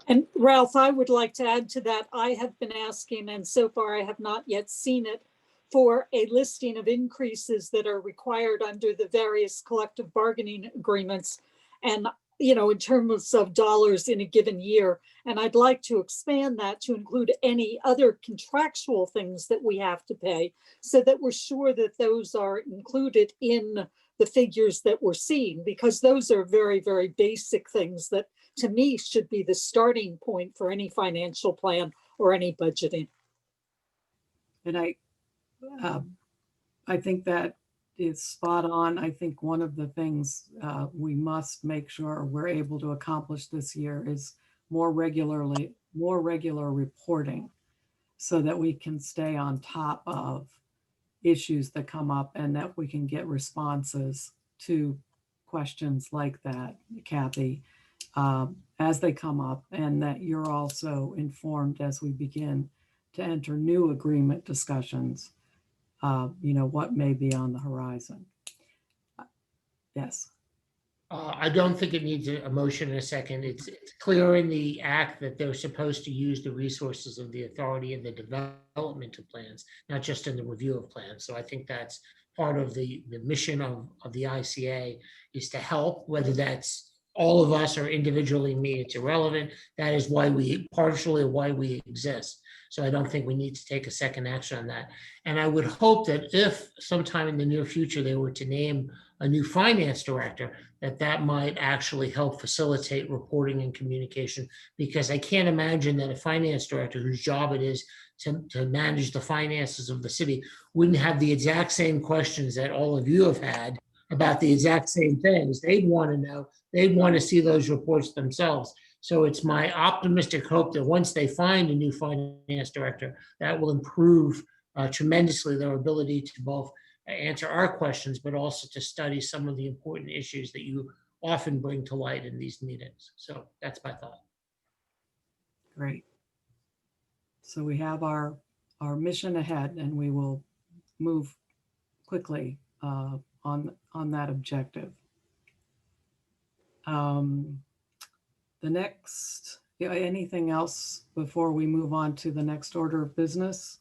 And Ralph, I would like to add to that. I have been asking, and so far I have not yet seen it, for a listing of increases that are required under the various collective bargaining agreements, and in terms of dollars in a given year. And I'd like to expand that to include any other contractual things that we have to pay, so that we're sure that those are included in the figures that we're seeing, because those are very, very basic things that, to me, should be the starting point for any financial plan or any budgeting. And I think that is spot on. I think one of the things we must make sure we're able to accomplish this year is more regular reporting, so that we can stay on top of issues that come up and that we can get responses to questions like that, Kathy, as they come up, and that you're also informed as we begin to enter new agreement discussions, what may be on the horizon. Yes. I don't think it needs a motion in a second. It's clear in the act that they're supposed to use the resources of the authority in the development of plans, not just in the review of plans. So I think that's part of the mission of the ICA, is to help, whether that's all of us or individually me, it's irrelevant. That is partially why we exist. So I don't think we need to take a second action on that. And I would hope that if sometime in the near future they were to name a new finance director, that might actually help facilitate reporting and communication, because I can't imagine that a finance director whose job it is to manage the finances of the city wouldn't have the exact same questions that all of you have had about the exact same things. They'd want to know, they'd want to see those reports themselves. So it's my optimistic hope that once they find a new finance director, that will improve tremendously their ability to both answer our questions, but also to study some of the important issues that you often bring to light in these meetings. So that's my thought. Great. So we have our mission ahead, and we will move quickly on that objective. The next, anything else before we move on to the next order of business,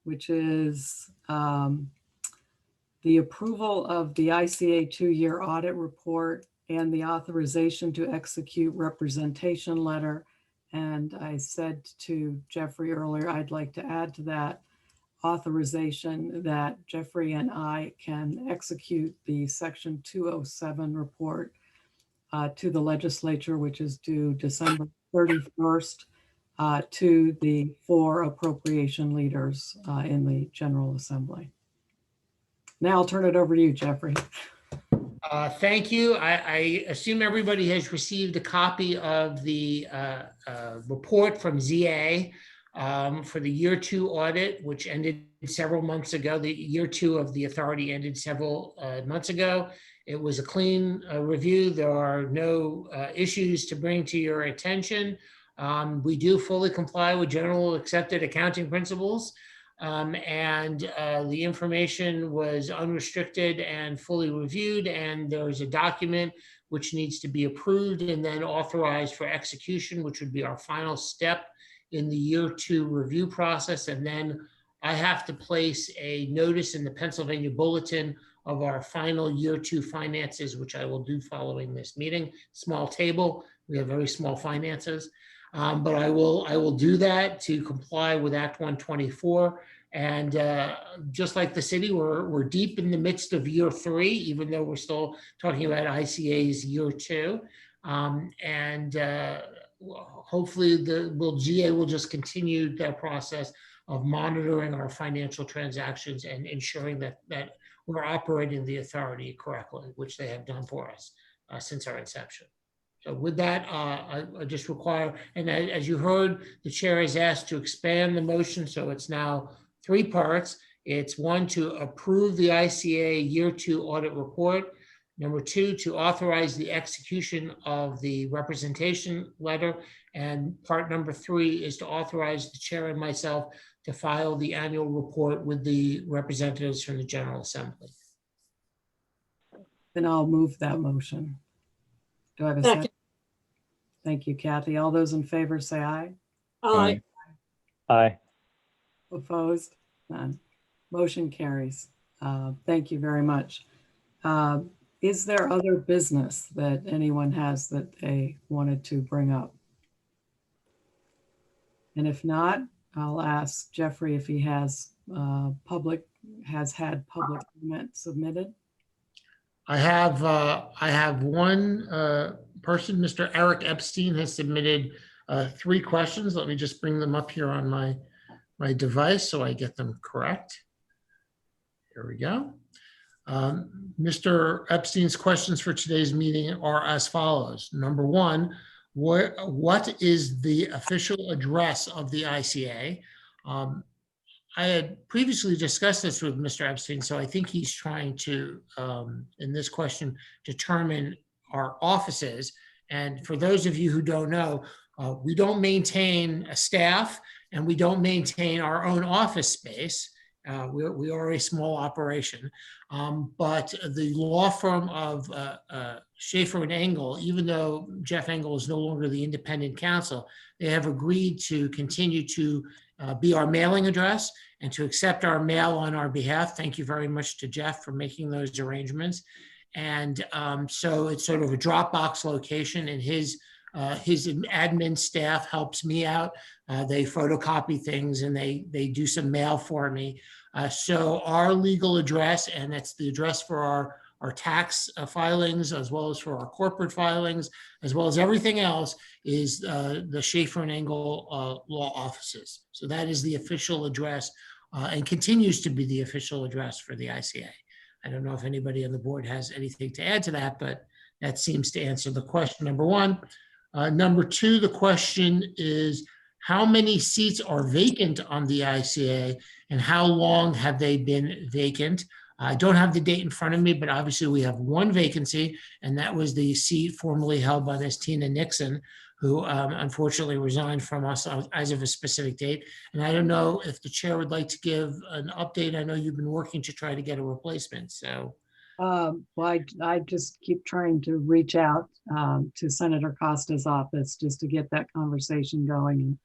which is the approval of the ICA 2-year audit report and the authorization to execute representation letter. And I said to Jeffrey earlier, I'd like to add to that authorization that Jeffrey and I can execute the Section 207 report to the legislature, which is due December 31st, to the 4 appropriation leaders in the General Assembly. Now I'll turn it over to you, Jeffrey. Thank you. I assume everybody has received a copy of the report from ZA for the year 2 audit, which ended several months ago. The year 2 of the authority ended several months ago. It was a clean review. There are no issues to bring to your attention. We do fully comply with general accepted accounting principles. And the information was unrestricted and fully reviewed, and there's a document which needs to be approved and then authorized for execution, which would be our final step in the year 2 review process. And then I have to place a notice in the Pennsylvania Bulletin of our final year 2 finances, which I will do following this meeting. Small table, we have very small finances. But I will do that to comply with Act 124. And just like the city, we're deep in the midst of year 3, even though we're still talking about ICA's year 2. Hopefully GA will just continue that process of monitoring our financial transactions and ensuring that we're operating the authority correctly, which they have done for us since our inception. So with that, I just require, and as you heard, the chair has asked to expand the motion, so it's now 3 parts. It's 1, to approve the ICA year 2 audit report. Number 2, to authorize the execution of the representation letter. And part number 3 is to authorize the chair and myself to file the annual report with the representatives from the General Assembly. Then I'll move that motion. Do I have a second? Thank you, Kathy. All those in favor say aye. Aye. Aye. Opposed? None. Motion carries. Thank you very much. Is there other business that anyone has that they wanted to bring up? And if not, I'll ask Jeffrey if he has had public comment submitted. I have one person, Mr. Eric Epstein, has submitted 3 questions. Let me just bring them up here on my device so I get them correct. Here we go. Mr. Epstein's questions for today's meeting are as follows. Number 1, what is the official address of the ICA? I had previously discussed this with Mr. Epstein, so I think he's trying to, in this question, determine our offices. And for those of you who don't know, we don't maintain a staff and we don't maintain our own office space. We are a small operation, but the law firm of Schaefer and Engel, even though Jeff Engel is no longer the independent counsel, they have agreed to continue to be our mailing address and to accept our mail on our behalf. Thank you very much to Jeff for making those arrangements. And so it's sort of a Dropbox location, and his admin staff helps me out. They photocopy things and they do some mail for me. So our legal address, and that's the address for our tax filings, as well as for our corporate filings, as well as everything else, is the Schaefer and Engel law offices. So that is the official address and continues to be the official address for the ICA. I don't know if anybody on the board has anything to add to that, but that seems to answer the question, number one. Number two, the question is, how many seats are vacant on the ICA and how long have they been vacant? I don't have the date in front of me, but obviously we have one vacancy, and that was the seat formerly held by Ms. Tina Nixon, who unfortunately resigned from us as of a specific date. And I don't know if the chair would like to give an update. I know you've been working to try to get a replacement, so. Well, I just keep trying to reach out to Senator Costa's office just to get that conversation going. And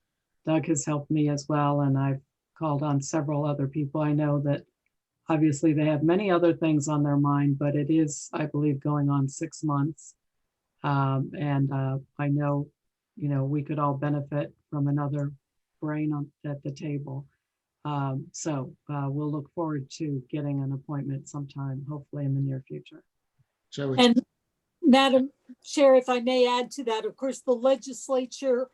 Doug has helped me as well, and I've called on several other people. I know that obviously they have many other things on their mind, but it is, I believe, going on 6 months. And I know, we could all benefit from another brain at the table. So we'll look forward to getting an appointment sometime, hopefully in the near future. So And Madam Chair, if I may add to that, of course, the legislature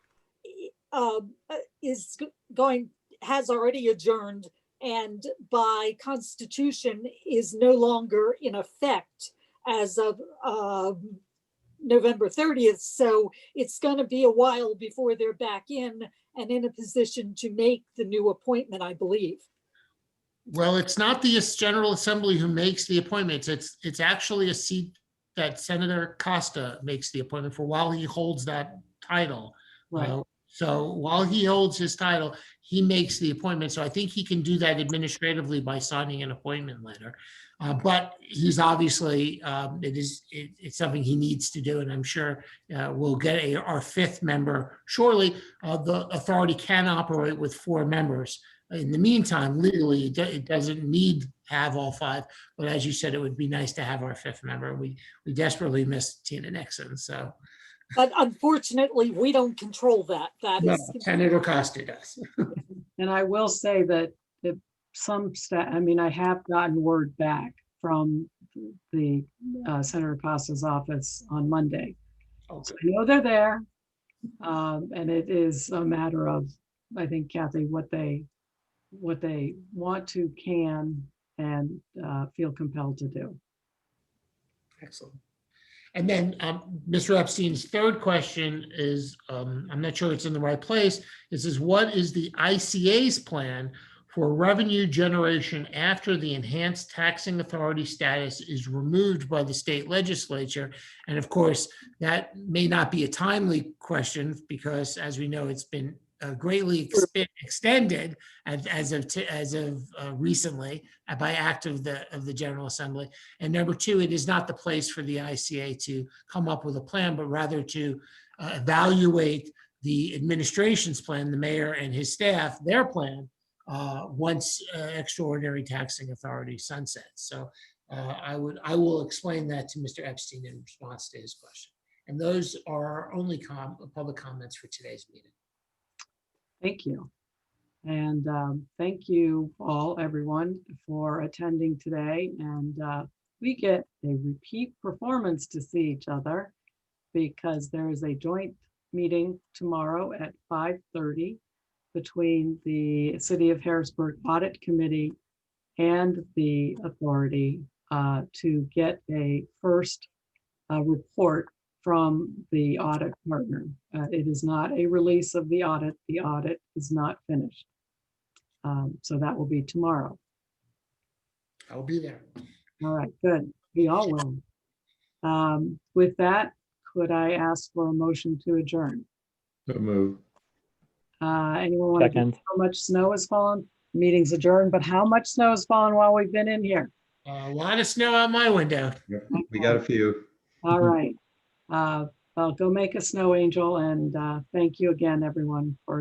has already adjourned, and by constitution is no longer in effect as of November 30th. So it's going to be a while before they're back in and in a position to make the new appointment, I believe. well, it's not the General Assembly who makes the appointments. It's actually a seat that Senator Costa makes the appointment for while he holds that title. Right. So while he holds his title, he makes the appointment. So I think he can do that administratively by signing an appointment letter. But he's obviously, it's something he needs to do, and I'm sure we'll get our fifth member shortly. The authority can operate with 4 members. In the meantime, legally, it doesn't need to have all 5, but as you said, it would be nice to have our 5th member. We desperately miss Tina Nixon, so. But unfortunately, we don't control that. That No, is Senator Costa does. And I will say that if some staff, I have gotten word back from the Senator Costa's office on Monday. Okay. So I know they're there. And it is a matter of, I think, Kathy, what they want to, can, and feel compelled to do. Excellent. And then Mr. Epstein's third question is, I'm not sure it's in the right place. It says, what is the ICA's plan for revenue generation after the enhanced taxing authority status is removed by the state legislature? And of course, that may not be a timely question because, as we know, it's been greatly extended as of recently by act of the General Assembly. And number 2, it is not the place for the ICA to come up with a plan, but rather to evaluate the administration's plan, the mayor and his staff, their plan, once extraordinary taxing authority sunsets. So I will explain that to Mr. Epstein in response to his question. And those are our only public comments for today's meeting. Thank you. And thank you all, everyone, for attending today. And we get a repeat performance to see each other because there is a joint meeting tomorrow at 5:30 between the City of Harrisburg Audit Committee and the authority to get a first report from the audit partner. It is not a release of the audit. The audit is not finished. So that will be tomorrow. I'll be there. All right, good. We all will. With that, could I ask for a motion to adjourn? So move. Anyone want to Second. how much snow has fallen? Meeting's adjourned, but how much snow has fallen while we've been in here? A lot of snow out my window. Yep, we got a few. All right. Well, go make a snow angel, and thank you again, everyone, for